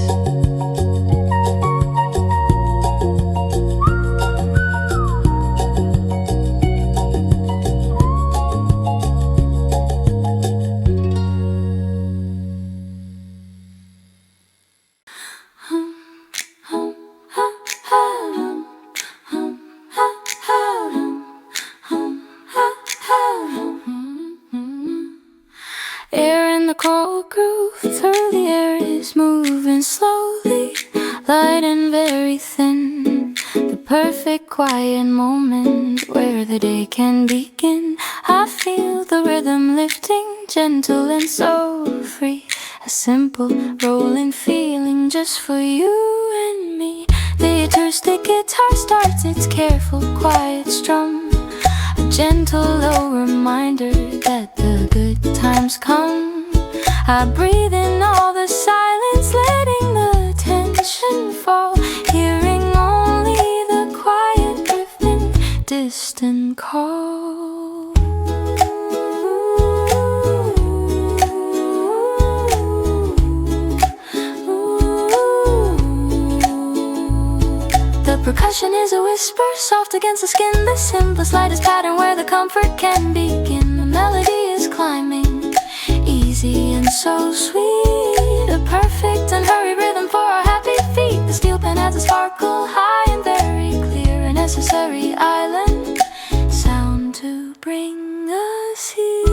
Air in the cold groove, through the air is moving slowly, light and very thin. The perfect quiet moment where the day can begin. I feel the rhythm lifting, gentle and so free. A simple rolling feeling just for you and me. The acoustic guitar starts its careful quiet strum. A gentle low reminder that the good times come. I breathe in all the silence, letting the tension fall, hearing only the quiet drifting distant call. The percussion is a whisper, soft against the skin, the simplest, lightest pattern where the comfort can begin. The melody is climbing, easy and so sweet, a perfect unhurried rhythm for our happy feet. The steel pen adds a sparkle, high and very clear, a necessary island sound to bring us here.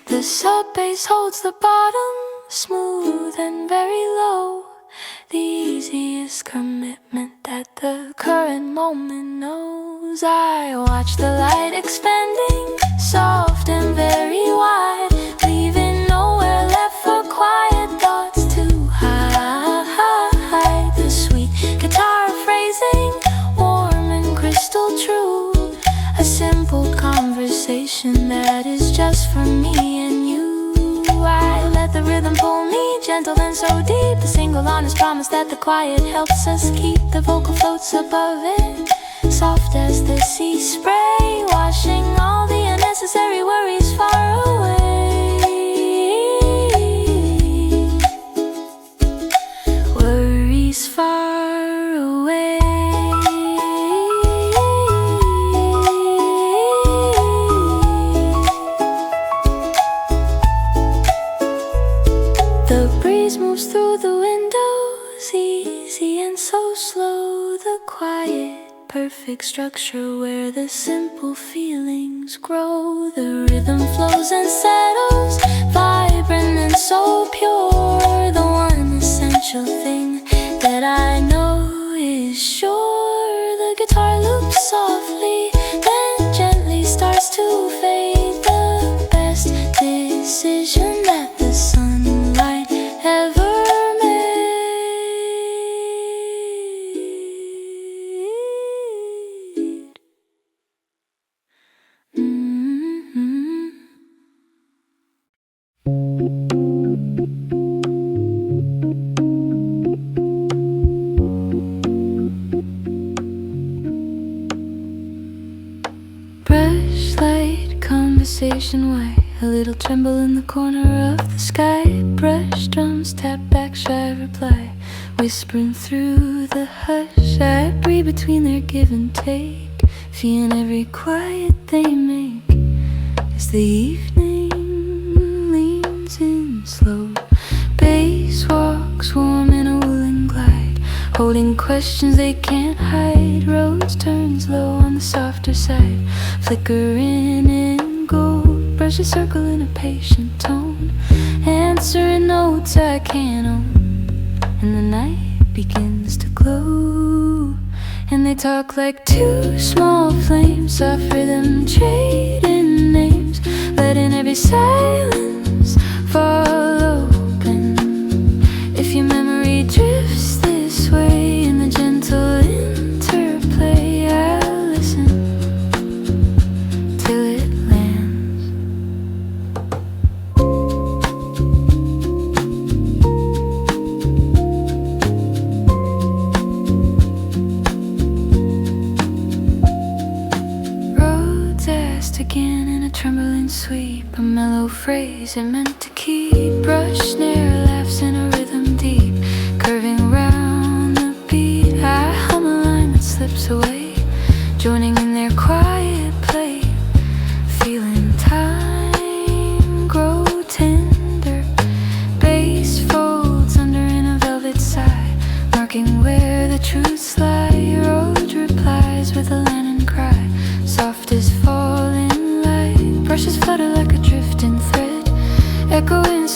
The sub bass holds the bottom, smooth and very low. The easiest commitment that the current moment knows. I watch the light expanding, soft and very wide, leaving nowhere left for quiet thoughts to hide. The sweet guitar phrasing, warm and crystal true, a simple conversation that is just for me and you. I let the rhythm pull me, gentle and so deep, a single honest promise that the quiet helps us keep. The vocal floats above it, soft as the sea spray, washing all the unnecessary worries far away. Worries far away. The breeze moves through the windows, easy and so slow. The quiet, perfect structure where the simple feelings grow. The rhythm flows and settles, vibrant and so pure. The one essential thing that I know is sure. The guitar loops softly, then gently starts to fade. The best decision that the sunlight ever made. Brush light conversation white, a little tremble in the corner of the sky. Brush drums tap back shy reply, whispering through the hush. I breathe between their give and take, feeling every quiet they make as the evening leans in slow. Bass walks warm in a woolen glide, holding questions they can't hide. Rose turns low on the softer side, flickering in gold. Brushes circle in a patient tone, answering notes I can't own. And the night begins to glow, and they talk like two small flames, soft rhythm trading names, letting every silence fall open. If your memory drifts this way in the gentle interplay, I'll listen till it lands. Roads asked again in a trembling sweep, a mellow phrase it meant to keep. Brush snare laughs in a rhythm deep, curving round the beat. I hum a line that slips away, joining in their quiet play, feeling time grow tender. Bass folds under in a velvet sigh, marking where the truths lie. Road replies with a lantern cry, soft as falling light. Brushes flutter like a drifting thread, echoing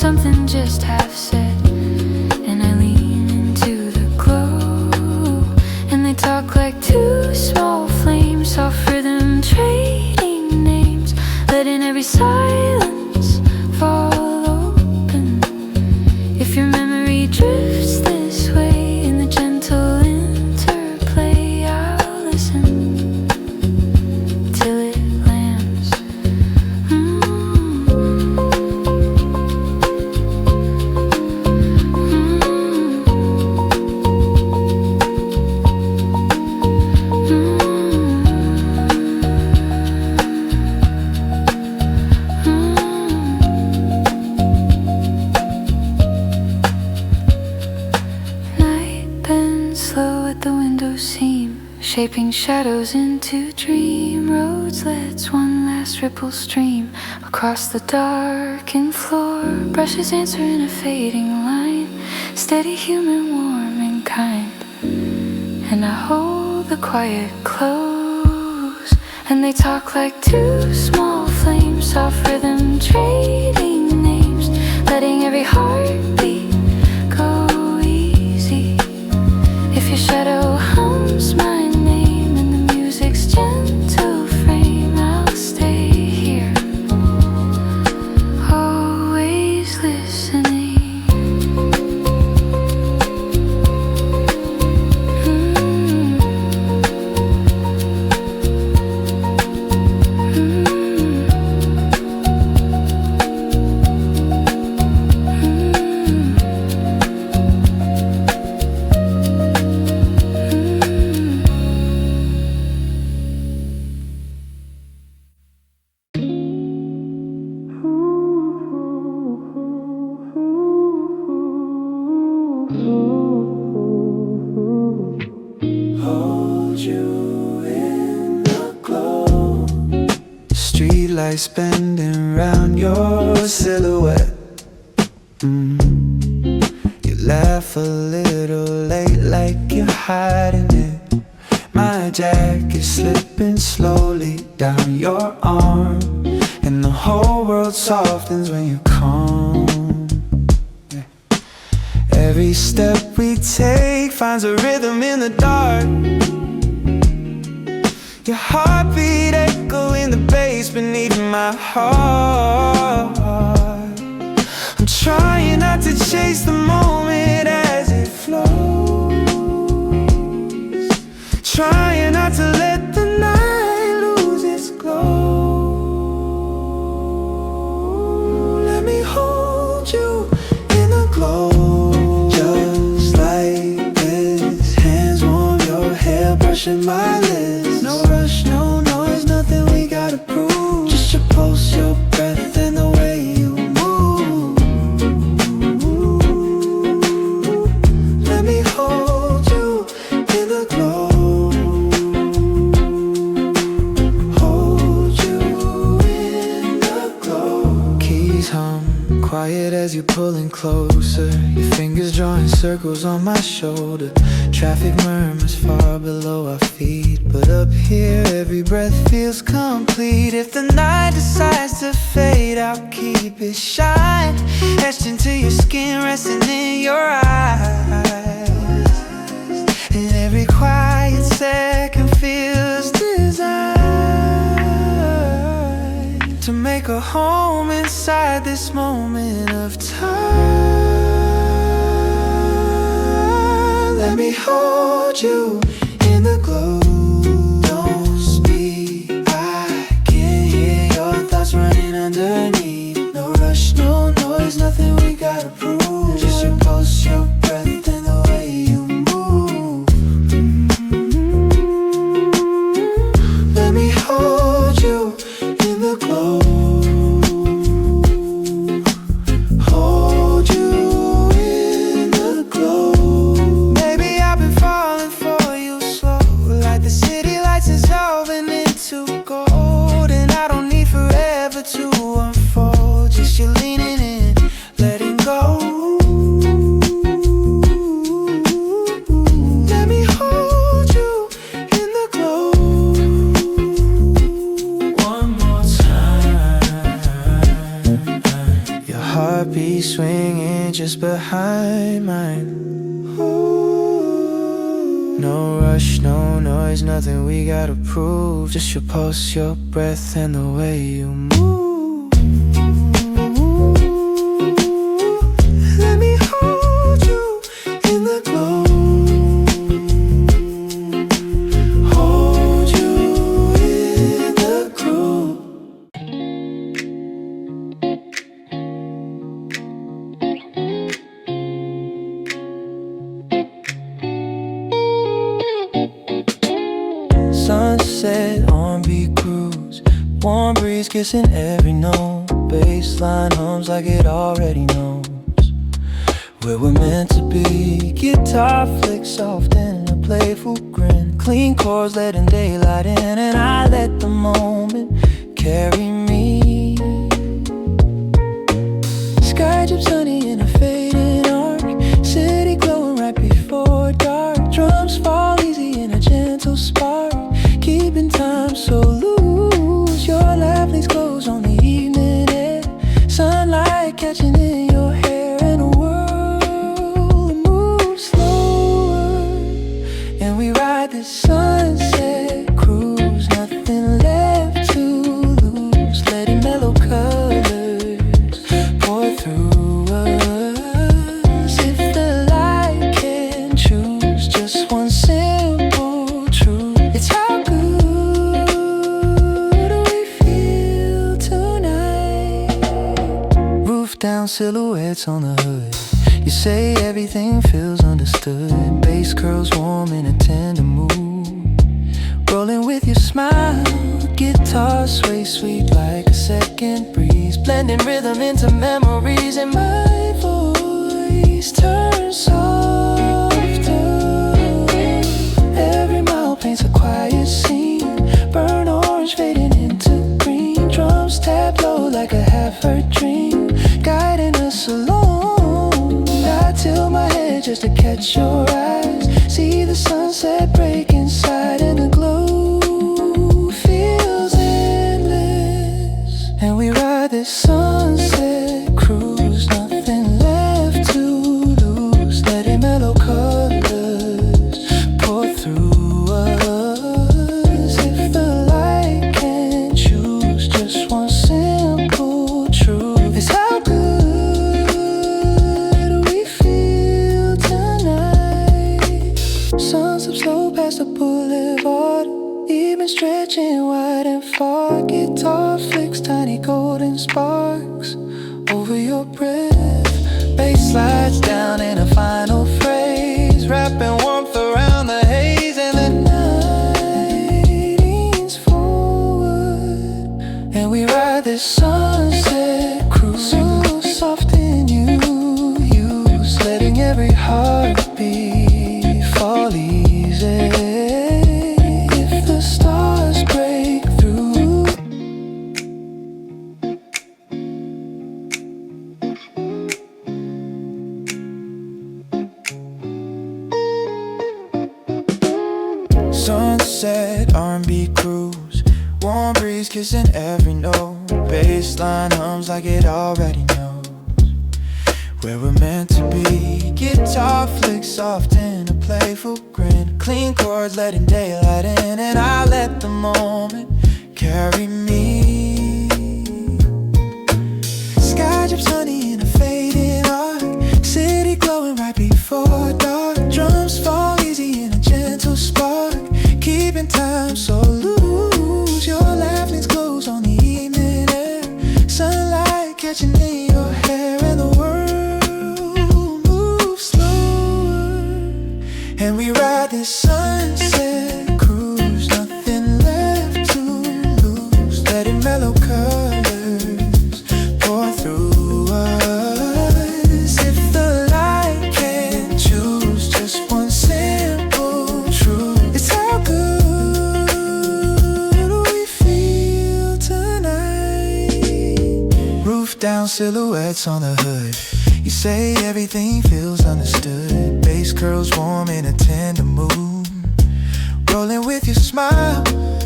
shaping shadows into dream roads. Lets one last ripple stream across the darkened floor. Brushes answer in a fading line, steady, human, warm and kind. And I hold the quiet close, and they talk like two small flames, soft rhythm trading names, letting every heartbeat go easy. If your shadow hums my name in the music's gentle frame, I'll stay here, always listening. Streetlights bending round your silhouette. You laugh a little late like you're hiding it. My jacket slipping slowly down your arm, and the whole world softens when you come. Every step we take finds a rhythm in the dark. Your heartbeat echoing the bass beneath my heart. I'm trying not to chase the moment as it flows, trying not to let the night lose its glow. Let me hold you in the glow, just like this. Hands warm your hair, brushing my lips. No rush, no noise, nothing we gotta prove. Just your pulse, your breath, and the way you move. Let me hold you in the glow, hold you in the glow. Keys hum, quiet as you're pulling closer. Your fingers drawing circles on my shoulder. Traffic murmurs far below our feet, but up here every breath feels complete. If the night decides to fade, I'll keep it shine, etched into your skin, resting in your eyes. And every quiet second feels designed to make a home inside this moment of time. Let me hold you in the glow. Don't speak, I can hear your thoughts running underneath. No rush, no noise, nothing we gotta prove. Just your pulse, your breath, and the way you move. Let me hold you in the glow, hold you in the glow. The city lights dissolving into gold, and I don't need forever to unfold. Just you leaning in, letting go. Let me hold you in the glow. One more time. Your heartbeat swinging just behind mine. No rush, no noise, nothing we gotta prove. Just your pulse, your breath, and the way you move. Let me hold you in the glow, hold you in the groove. Sunset, R&B cruise, warm breeze kissing every note. Bassline hums like it already knows where we're meant to be. Guitar flicks soft in a playful grin. Clean chords letting daylight in, and I let the moment carry me. Sky drips honey in a fading arc, city glowing right before dark. Drums fall easy in a gentle spark, keeping time so loose. Your laugh lays close on the evening air, sunlight catching in your hair, and a world moves slower. And we ride this sunset cruise, nothing left to lose, letting mellow colors pour through us. If the light can choose just one simple truth, it's how good we feel tonight. Roof down silhouettes on the hood, you say everything feels understood. Bass curls warm in a tender mood, rolling with your smile. Guitar sway sweet like a second breeze, blending rhythm into memories, and my voice turns softer. Every mile paints a quiet scene, burnt orange fading into green. Drums tap low like a half-heard dream, guiding us along. I tilt my head just to catch your eyes, see the sunset break inside, and the glow feels endless. And we ride this sunset cruise, nothing left to lose, letting mellow colors pour through us. If the light can choose just one simple truth, it's how good we feel tonight. Sunsets slow past the boulevard, even stretching wide and far. Guitar flicks tiny golden sparks over your breath. Bass slides down in a final phrase, wrapping warmth around the haze, and the night leans forward. And we ride this sunset cruise, so soft in use, letting every heartbeat fall easy. If the stars break through, sunset R&B cruise, warm breeze kissing every note. Bassline hums like it already knows where we're meant to be. Guitar flicks soft in a playful grin, clean chords letting daylight in, and I let the moment carry me. Sky drips honey in a fading arc, city glowing right before dark. Drums fall easy in a gentle spark, keeping time so loose. Your laugh lays close on the evening air, sunlight catching in your hair, and the world moves slower. And we ride this sunset cruise, nothing left to lose, letting mellow colors pour through us. If the light can choose just one simple truth, it's how good we feel tonight. Roof down silhouettes on the hood, you say everything feels understood. Bass curls warm in a tender mood, rolling with your smile.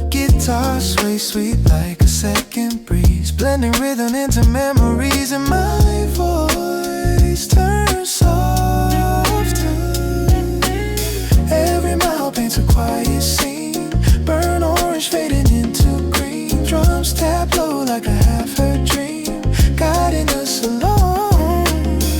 Guitar sway sweet like a second breeze, blending rhythm into memories, and my voice turns softer. Every mile paints a quiet scene, burnt orange fading into green. Drums tap low like a half-heard dream, guiding us along.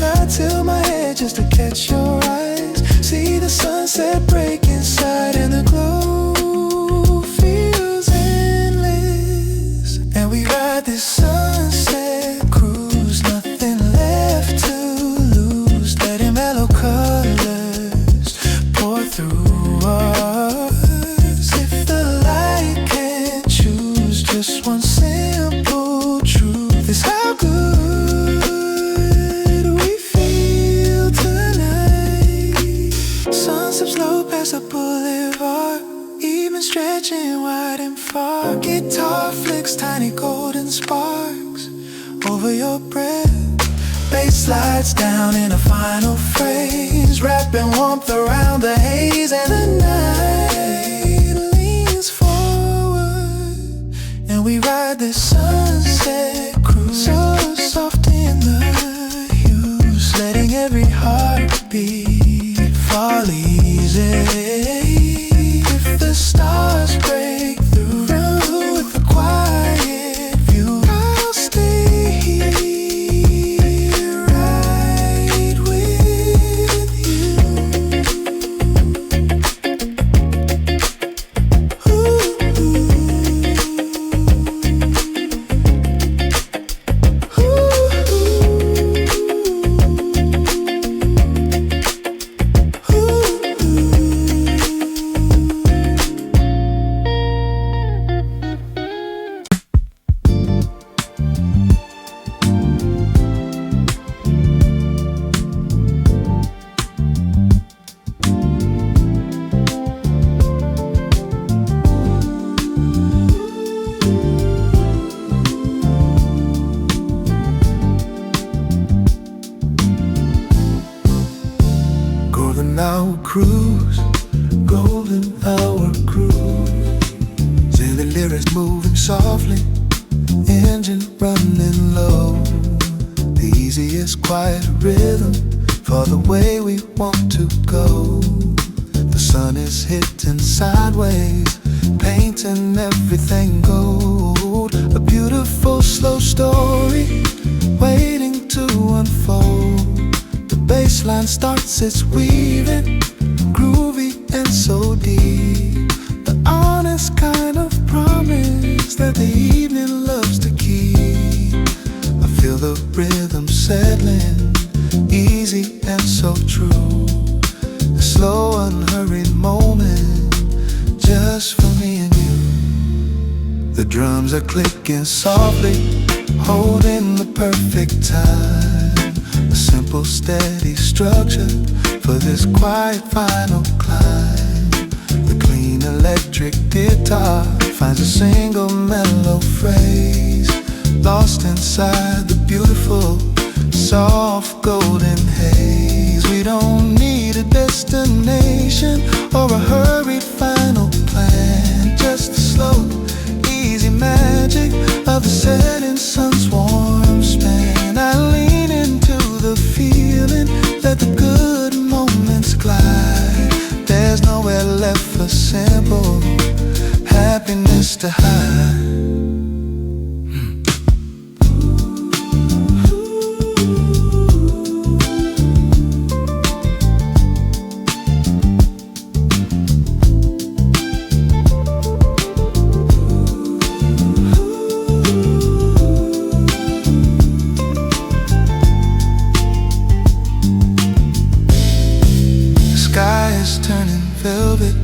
I tilt my head just to catch your eyes, see the sunset break inside, and the glow feels endless. And we ride this sunset cruise, nothing left to lose, letting mellow colors pour through us. If the light can choose just one simple truth, it's how good we feel tonight. Sunsets slow past as a boulevard, even stretching wide and far. Guitar flicks tiny golden sparks over your breath. Bass slides down in a final phrase, wrapping warmth around the haze, and the night leans forward, and we ride this sunset cruise, so soft in the hues, letting every heartbeat fall easy. If the stars break through with a quiet view, I'll stay here right with you. Golden hour cruise, golden hour cruise. Say the lyrics moving softly, engine running low. The easiest quiet rhythm for the way we want to go. The sun is hitting sideways, painting everything gold. A beautiful slow story waiting to unfold. The bassline starts its weaving, groovy and so deep. The honest kind of promise that the evening loves to keep. I feel the rhythm settling, easy and so true. A slow unhurried moment just for me and you. The drums are clicking softly, holding the perfect time. A simple steady structure for this quiet final climb. The clean electric guitar finds a single mellow phrase, lost inside the beautiful soft golden haze. We don't need a destination or a hurried final plan, just the slow, easy magic of the setting sun's warm span. I lean into the feeling, let the good moments glide. There's nowhere left for simple happiness to hide. Turning velvet,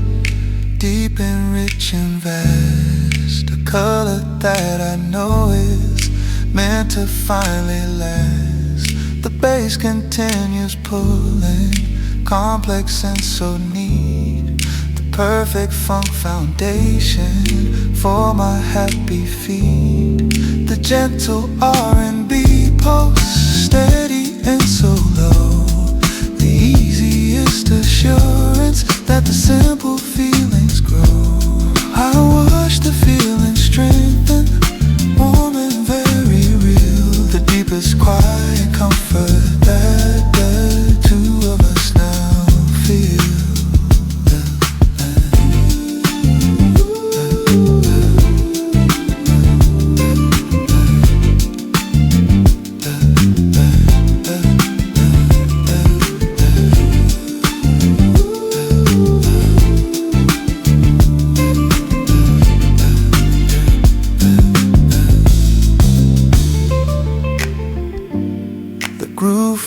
deep and rich and vast. A color that I know is meant to finally last. The bass continues pulling, complex and so neat. The perfect funk foundation for my happy feet. The gentle R&B pulse, steady and so low. The easiest assurance that the simple feelings grow. I watch the feeling strengthen, warm and very real. The deepest quiet comfort that the two of us now feel.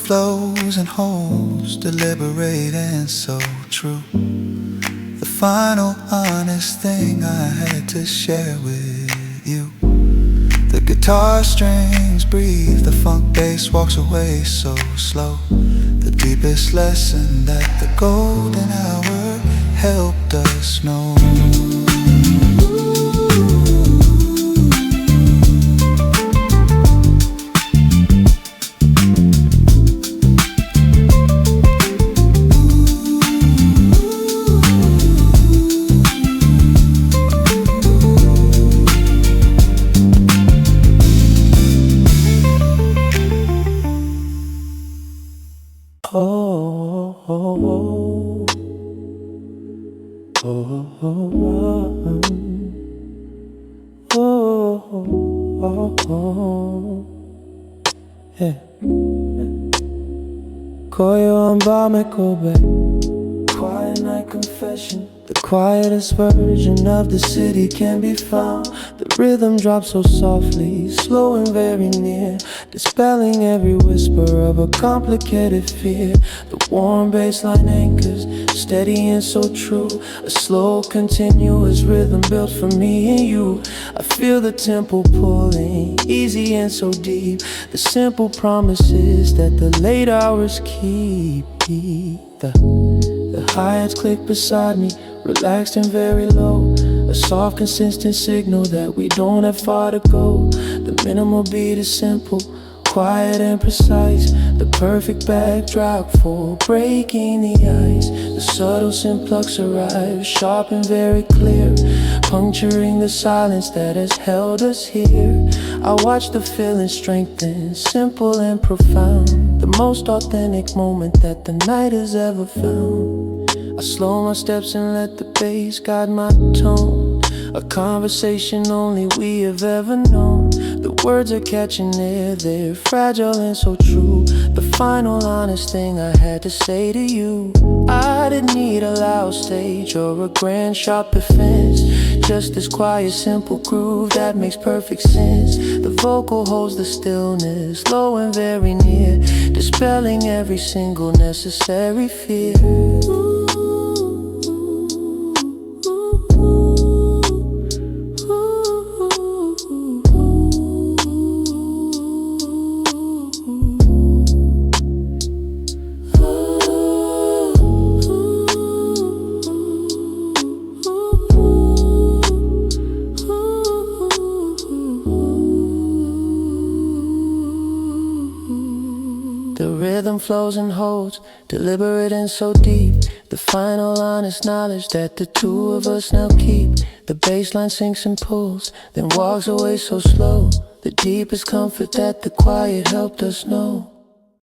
Flows and holds, deliberate and so true. The final honest thing I had to share with you. The guitar strings breathe, the funk bass walks away so slow. The deepest lesson that the golden hour helped us know. 고요한 밤의 고백, quiet night confession. The quietest version of the city can be found. The rhythm drops so softly, slow and very near, dispelling every whisper of a complicated fear. The warm bassline anchors, steady and so true. A slow, continuous rhythm built for me and you. I feel the tempo pulling, easy and so deep. The simple promises that the late hours keep. The hi-hats click beside me, relaxed and very low. A soft, consistent signal that we don't have far to go. The minimal beat is simple, quiet and precise. The perfect backdrop for breaking the ice. The subtle synth arrives, sharp and very clear, puncturing the silence that has held us here. I watch the feeling strengthen, simple and profound. The most authentic moment that the night has ever found. I slow my steps and let the bass guide my tone. A conversation only we have ever known. The words are catching air, they're fragile and so true. The final honest thing I had to say to you. I didn't need a loud stage or a grand sharp defense. Just this quiet, simple groove that makes perfect sense. The vocal holds the stillness, low and very near, dispelling every single necessary fear. The rhythm flows and holds, deliberate and so deep. The final honest knowledge that the two of us now keep. The bassline sinks and pulls, then walks away so slow. The deepest comfort that the quiet helped us know.